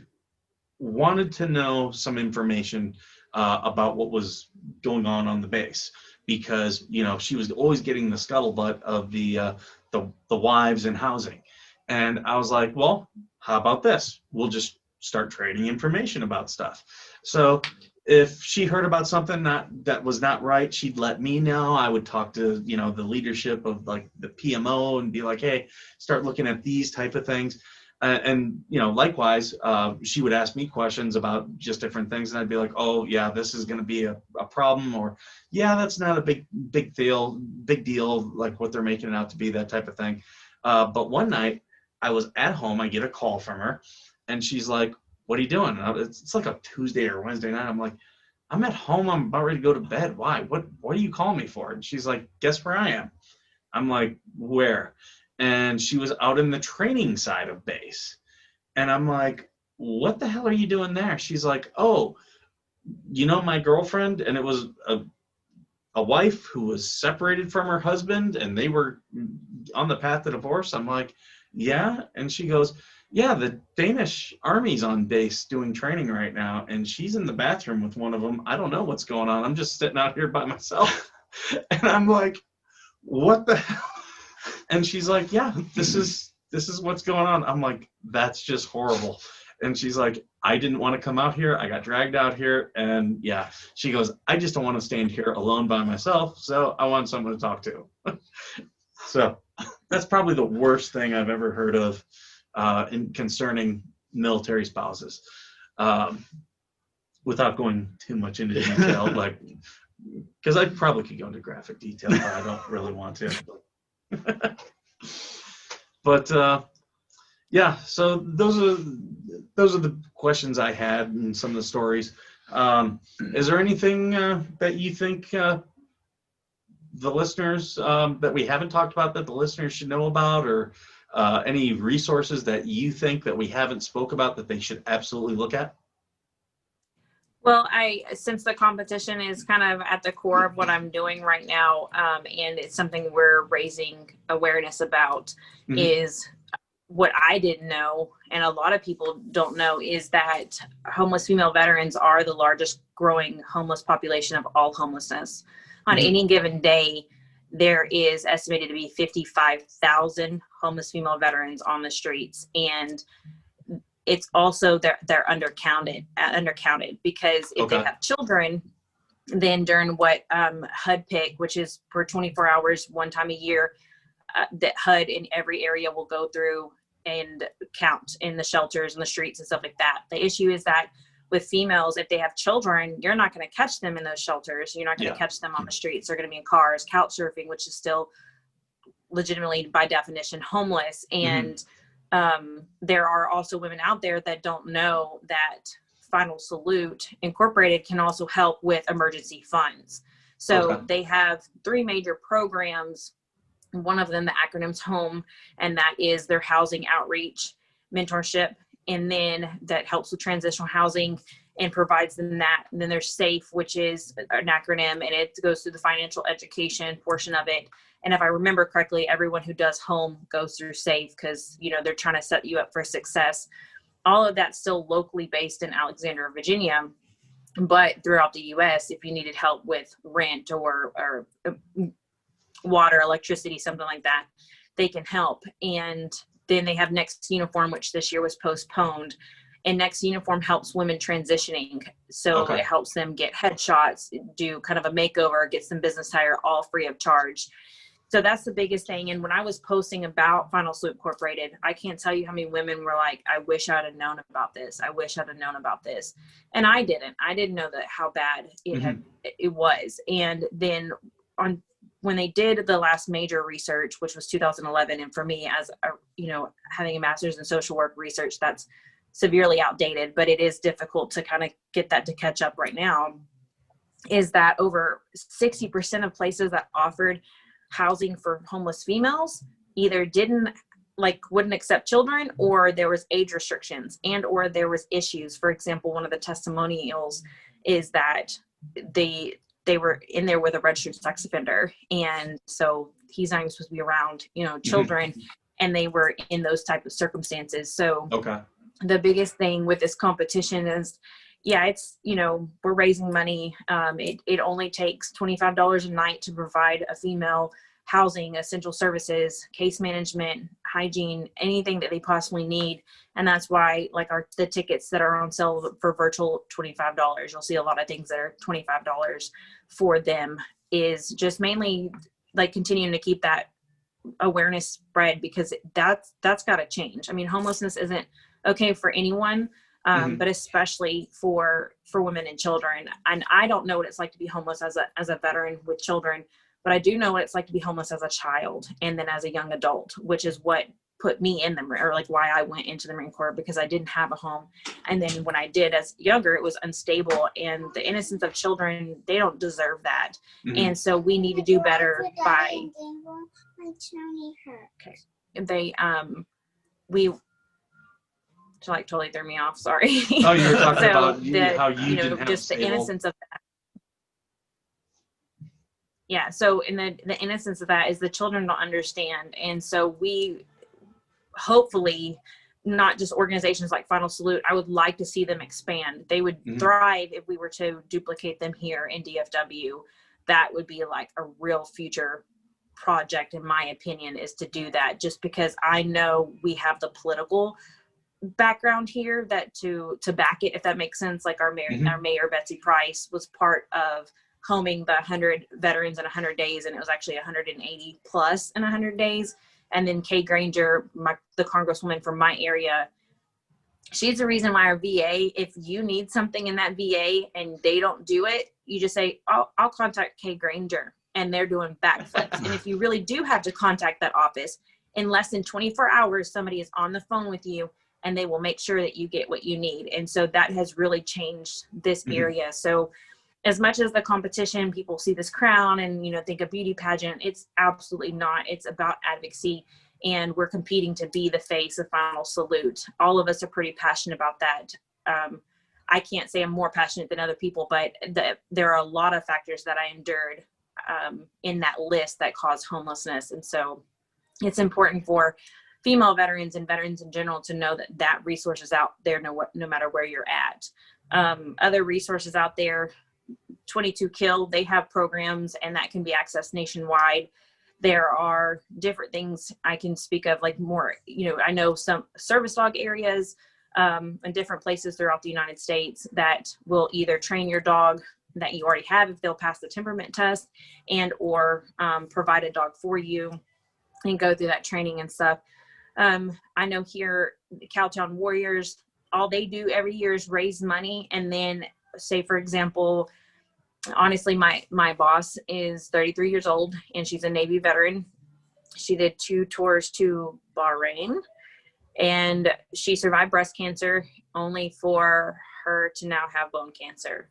wanted to know some information about what was going on the base, because, you know, she was always getting the scuttlebutt of the wives and housing. And I was like, well, how about this? We'll just start trading information about stuff. So if she heard about something that was not right, she'd let me know. I would talk to, you know, the leadership of like the PMO and be like, hey, start looking at these type of things. And, you know, likewise, she would ask me questions about just different things, and I'd be like, oh yeah, this is going to be a problem, or yeah, that's not a big deal, like what they're making it out to be, that type of thing. But one night I was at home, I get a call from her, and she's like, what are you doing? And it's like a Tuesday or Wednesday night. I'm like, I'm at home, I'm about ready to go to bed. Why? What are you calling me for? And she's like, guess where I am? I'm like, where? And she was out in the training side of base. And I'm like, what the hell are you doing there? She's like, oh, you know my girlfriend? And it was a wife who was separated from her husband, and they were on the path to divorce. I'm like, yeah. And she goes, yeah, the Danish army's on base doing training right now, and she's in the bathroom with one of them. I don't know what's going on. I'm just sitting out here by myself. And I'm like, what the hell? And she's like, yeah, this is what's going on. I'm like, that's just horrible. And she's like, I didn't want to come out here. I got dragged out here. And yeah, she goes, I just don't want to stand here alone by myself. So I want someone to talk to. So that's probably the worst thing I've ever heard of concerning military spouses. without going too much into detail, like, because I probably could go into graphic detail, but I don't really want to. But yeah, so those are the questions I had and some of the stories. Is there anything that you think the listeners that we haven't talked about that the listeners should know about, or any resources that you think that we haven't spoke about that they should absolutely look at? Well, since the competition is kind of at the core of what I'm doing right now, and it's something we're raising awareness about, is what I didn't know, and a lot of people don't know, is that homeless female veterans are the largest growing homeless population of all homelessness. On any given day, there is estimated to be 55,000 homeless female veterans on the streets, and it's also they're undercounted because if they have children, then during what HUD pick, which is for 24 hours one time a year, that HUD in every area will go through and count in the shelters and the streets and stuff like that. The issue is that with females, if they have children, you're not going to catch them in those shelters. You're not going to catch them on the streets. They're going to be in cars, couch surfing, which is still legitimately by definition homeless. And there are also women out there that don't know that Final Salute Incorporated can also help with emergency funds. So they have 3 major programs. One of them, the acronym's HOME, and that is their housing outreach, mentorship, and then that helps with transitional housing and provides them that. And then there's SAFE, which is an acronym, and it goes through the financial education portion of it. And if I remember correctly, everyone who does HOME goes through SAFE because, you know, they're trying to set you up for success. All of that's still locally based in Alexandria, Virginia, but throughout the U.S., if you needed help with rent or water, electricity, something like that, they can help. And then they have Next Uniform, which this year was postponed. And Next Uniform helps women transitioning. So it helps them get headshots, do kind of a makeover, get some business hire, all free of charge. So that's the biggest thing. And when I was posting about Final Salute Incorporated, I can't tell you how many women were like, I wish I'd have known about this. I wish I'd have known about this. And I didn't know that how bad it was. And then when they did the last major research, which was 2011, and for me as having a master's in social work research, that's severely outdated, but it is difficult to kind of get that to catch up right now, is that over 60% of places that offered housing for homeless females either wouldn't accept children, or there was age restrictions, and or there was issues. For example, one of the testimonials is that they were in there with a registered sex offender, and so he's not even supposed to be around children, and they were in those type of circumstances. So the biggest thing with this competition is, it's, we're raising money. It only takes $25 a night to provide a female housing, essential services, case management, hygiene, anything that they possibly need. And that's why the tickets that are on sale for virtual, $25. You'll see a lot of things that are $25 for them, is just mainly continuing to keep that awareness spread, because that's got to change. I mean, homelessness isn't okay for anyone. But especially for women and children. And I don't know what it's like to be homeless as a veteran with children, but I do know what it's like to be homeless as a child and then as a young adult, which is what put me in why I went into the Marine Corps, because I didn't have a home. And then when I did as younger, it was unstable, and the innocence of children, they don't deserve that. And so we need to do better by, totally threw me off. Sorry. Oh, you were talking about how you didn't have just the innocence of that. Yeah. So in the innocence of that is the children don't understand. And so we hopefully, not just organizations like Final Salute, I would like to see them expand. They would thrive if we were to duplicate them here in DFW. That would be a real future project, in my opinion, is to do that, just because I know we have the political background here that to back it, if that makes sense. Our mayor Betsy Price was part of homing the 100 veterans in 100 days, and it was actually 180 plus in 100 days. And then Kay Granger, the congresswoman from my area, she's the reason why our VA, if you need something in that VA and they don't do it, you just say, I'll contact Kay Granger, and they're doing backflips. And if you really do have to contact that office, in less than 24 hours, somebody is on the phone with you and they will make sure that you get what you need. And so that has really changed this area. So as much as the competition, people see this crown and, think a beauty pageant, it's absolutely not. It's about advocacy, and we're competing to be the face of Final Salute. All of us are pretty passionate about that. I can't say I'm more passionate than other people, but there are a lot of factors that I endured in that list that caused homelessness. And so it's important for female veterans and veterans in general to know that resource is out there no matter where you're at. Other resources out there, 22 Kill, they have programs, and that can be accessed nationwide. There are different things I can speak of, like more, I know some service dog areas in different places throughout the United States that will either train your dog that you already have if they'll pass the temperament test, and or provide a dog for you and go through that training and stuff. I know here, the Cowtown Warriors, all they do every year is raise money. And then, say, for example, honestly, my boss is 33 years old and she's a Navy veteran. She did 2 tours to Bahrain, and she survived breast cancer, only for her to now have bone cancer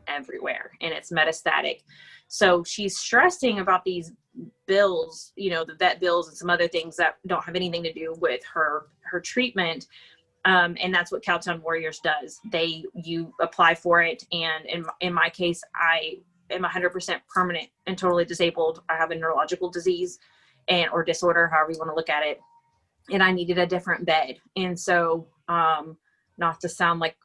everywhere, and it's metastatic. So she's stressing about these bills, the vet bills and some other things that don't have anything to do with her treatment. And that's what Cowtown Warriors does. You apply for it. And in my case, I am 100% permanent and totally disabled. I have a neurological disease or disorder, however you want to look at it. And I needed a different bed. And so, not to sound like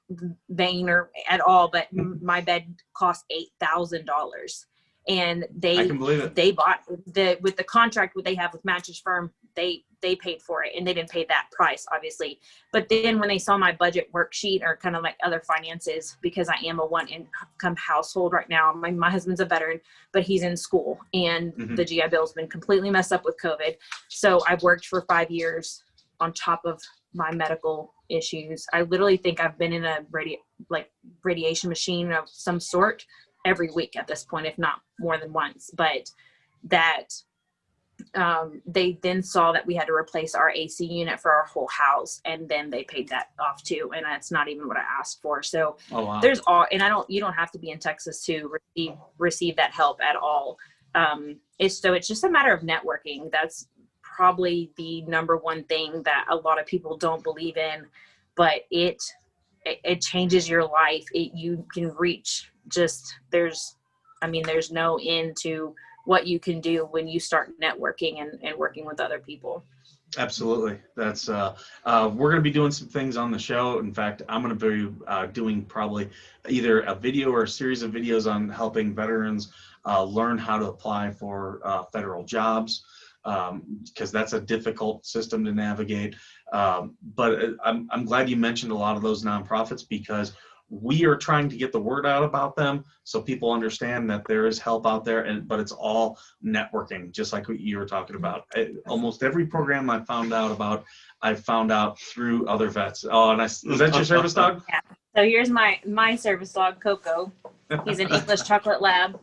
vain or at all, but my bed cost $8,000. And I can believe it. They bought with the contract what they have with Mattress Firm, they paid for it, and they didn't pay that price, obviously. But then when they saw my budget worksheet, or kind of like other finances, because I am a one income household right now, my husband's a veteran, but he's in school, and the GI Bill's been completely messed up with COVID. So I've worked for 5 years on top of my medical issues. I literally think I've been in a radiation machine of some sort every week at this point, if not more than once. But that they then saw that we had to replace our AC unit for our whole house, and then they paid that off too. And that's not even what I asked for. So there's you don't have to be in Texas to receive that help at all. It's just a matter of networking. That's probably the number one thing that a lot of people don't believe in, but it changes your life. You can reach there's no end to what you can do when you start networking and working with other people. Absolutely. That's we're going to be doing some things on the show. In fact, I'm going to be doing probably either a video or a series of videos on helping veterans learn how to apply for federal jobs, because that's a difficult system to navigate. But I'm glad you mentioned a lot of those nonprofits, because we are trying to get the word out about them so people understand that there is help out there, but it's all networking, just like what you were talking about. Almost every program I found out through other vets. Oh, and is that your service dog? Yeah. So here's my service dog, Coco. He's an English chocolate lab,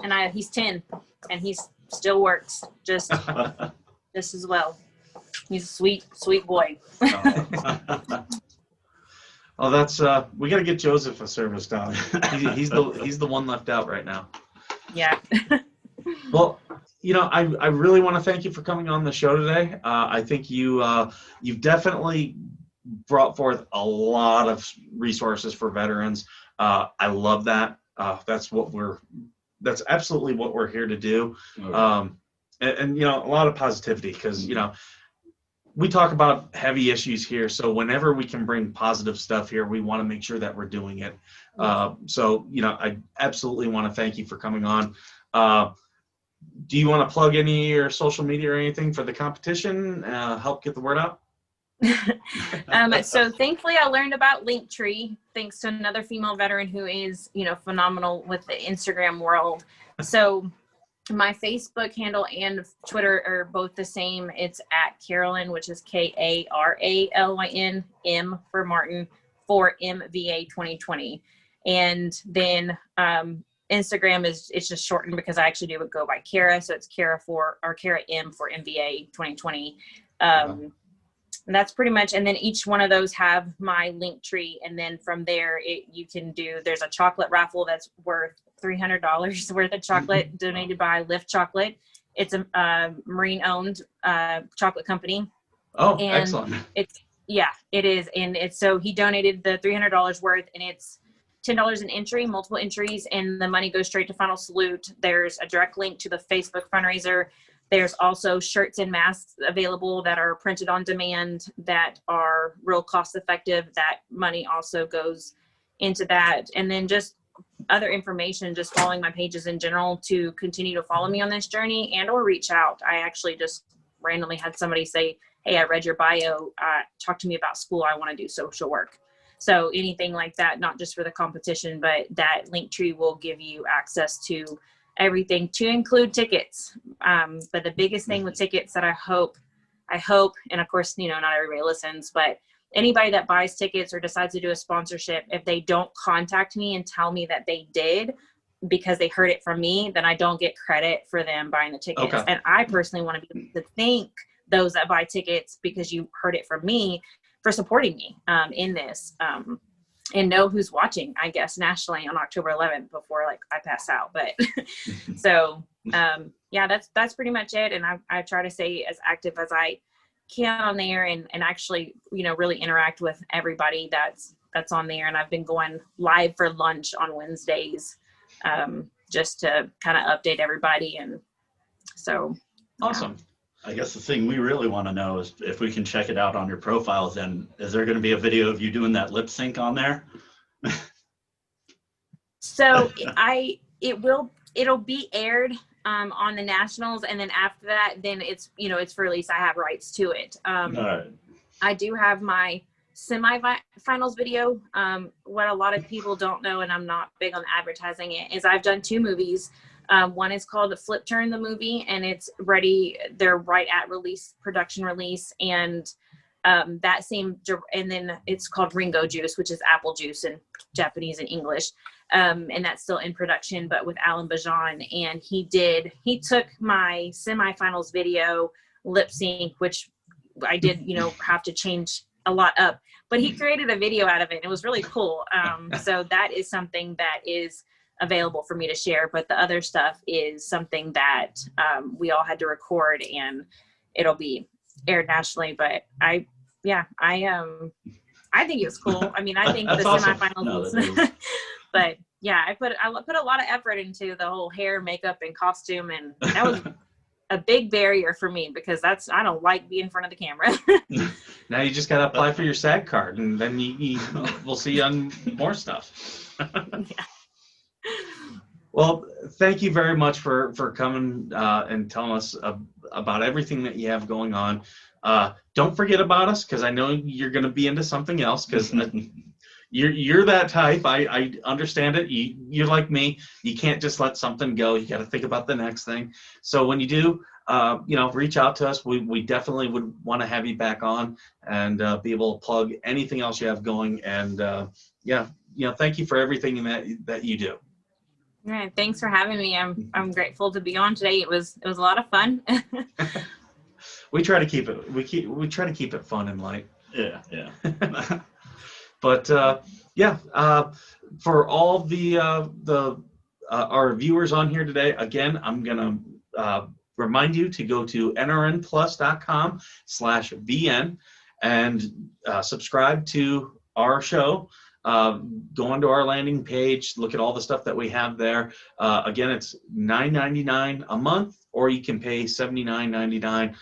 and he's 10, and he still works just as well. He's a sweet boy. Oh, that's we got to get Joseph a service dog. He's the one left out right now. Yeah. Well, I really want to thank you for coming on the show today. I think you've definitely brought forth a lot of resources for veterans. I love that. That's absolutely what we're here to do. Okay. And a lot of positivity, because we talk about heavy issues here, so whenever we can bring positive stuff here, we want to make sure that we're doing it. So I absolutely want to thank you for coming on. Do you want to plug any of your social media or anything for the competition? Help get the word out? So thankfully I learned about Linktree thanks to another female veteran who is phenomenal with the Instagram world. So My Facebook handle and Twitter are both the same. It's at Karalyn, which is Karalyn, M for Martin, for MVA 2020. And then Instagram it's just shortened because I actually do go by Kara, so it's Kara M for MVA 2020. And that's pretty much. And then each one of those have my link tree, and then from there there's a chocolate raffle that's worth $300 worth of chocolate donated by Lift Chocolate. It's a marine owned chocolate company. Oh, and excellent. It is. And it's, so he donated the $300 worth, and it's $10 an entry, multiple entries, and the money goes straight to Final Salute. There's a direct link to the Facebook fundraiser. There's also shirts and masks available that are printed on demand that are real cost effective. That money also goes into that. And then just other information, just following my pages in general to continue to follow me on this journey and or reach out. I actually just randomly had somebody say, hey, I read your bio, talk to me about school. I want to do social work. So anything like that, not just for the competition, but that link tree will give you access to everything, to include tickets. But the biggest thing with tickets that I hope, and of course, not everybody listens, but anybody that buys tickets or decides to do a sponsorship, if they don't contact me and tell me that they did because they heard it from me, then I don't get credit for them buying the tickets. Okay. And I personally want to be able to thank those that buy tickets because you heard it from me for supporting me in this. And know who's watching, I guess, nationally on October 11th before I pass out. But so that's pretty much it. And I try to stay as active as I can on there and actually, really interact with everybody that's on there. And I've been going live for lunch on Wednesdays just to kind of update everybody. And so. Awesome. I guess the thing we really want to know is if we can check it out on your profiles, then is there going to be a video of you doing that lip sync on there? So it'll be aired on the nationals, and then after that, then it's for release. I have rights to it. All right. I do have my semi-finals video. What a lot of people don't know, and I'm not big on advertising it, is I've done 2 movies. One is called Flip Turn the Movie, and it's ready. They're right at production release. And and then it's called Ringo Juice, which is apple juice in Japanese and English. And that's still in production, but with Alan Bajan. And he took my semifinals video lip sync, which I did, have to change a lot up, but he created a video out of it. And it was really cool. So that is something that is available for me to share, but the other stuff is something that we all had to record, and it'll be aired nationally. But I think it was cool. I mean, I think the awesome. semifinals, but yeah, I put a lot of effort into the whole hair, makeup, and costume, and that was a big barrier for me because I don't like being in front of the camera. Now you just got to apply for your SAG card, and then we'll see you on more stuff. Yeah. Well, thank you very much for coming and telling us about everything that you have going on. Don't forget about us, because I know you're going to be into something else, because you're that type. I understand it. You're like me. You can't just let something go. You got to think about the next thing. So when you do, reach out to us. We definitely would want to have you back on and be able to plug anything else you have going. And thank you for everything that you do. All right, thanks for having me. I'm grateful to be on today. It was a lot of fun. We try to keep it fun and light. Yeah. But for all the our viewers on here today, again, I'm gonna remind you to go to nrnplus.com/VN and subscribe to our show. Go onto our landing page, look at all the stuff that we have there. Again, it's $9.99 a month, or you can pay $79.99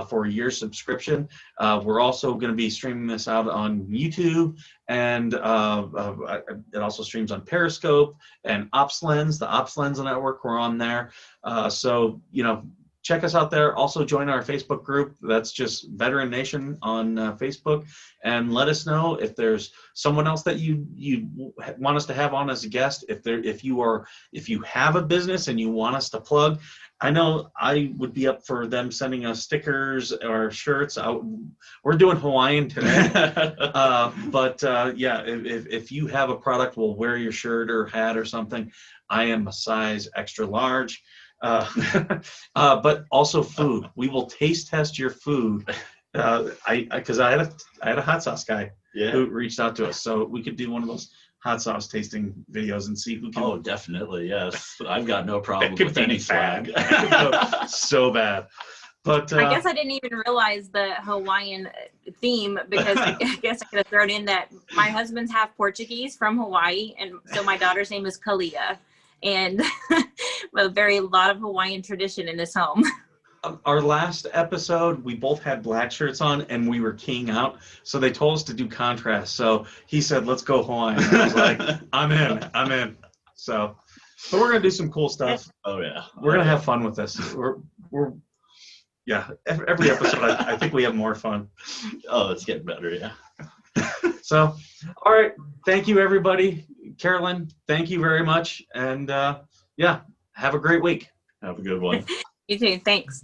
for a year subscription. We're also going to be streaming this out on YouTube, and it also streams on Periscope and OpsLens, the OpsLens network. We're on there. So, check us out there. Also join our Facebook group. That's just Veteran Nation on Facebook. And let us know if there's someone else that you want us to have on as a guest. If you have a business and you want us to plug, I know I would be up for them sending us stickers or shirts. We're doing Hawaiian today, but yeah, if you have a product, we'll wear your shirt or hat or something. I am a size extra large, but also food. We will taste test your food. Because I had a hot sauce guy who reached out to us, so we could do one of those hot sauce tasting videos and see who can. Oh, definitely, yes. I've got no problem That could with be any bad. swag. That could go so bad. But I guess I didn't even realize the Hawaiian theme, because I guess I could have thrown in that my husband's half Portuguese from Hawaii, and so my daughter's name is Kalia, and a lot of Hawaiian tradition in this home. Our last episode, we both had black shirts on and we were keying out, so they told us to do contrast. So he said, "Let's go Hawaiian." I was like, I'm in. So, but we're gonna do some cool stuff. Oh yeah, We're gonna have fun with this. Yeah. Every episode, I think we have more fun. Oh, it's getting better, yeah. So, all right, thank you everybody. Karalyn, thank you very much, and yeah, have a great week. Have a good one. You too. Thanks.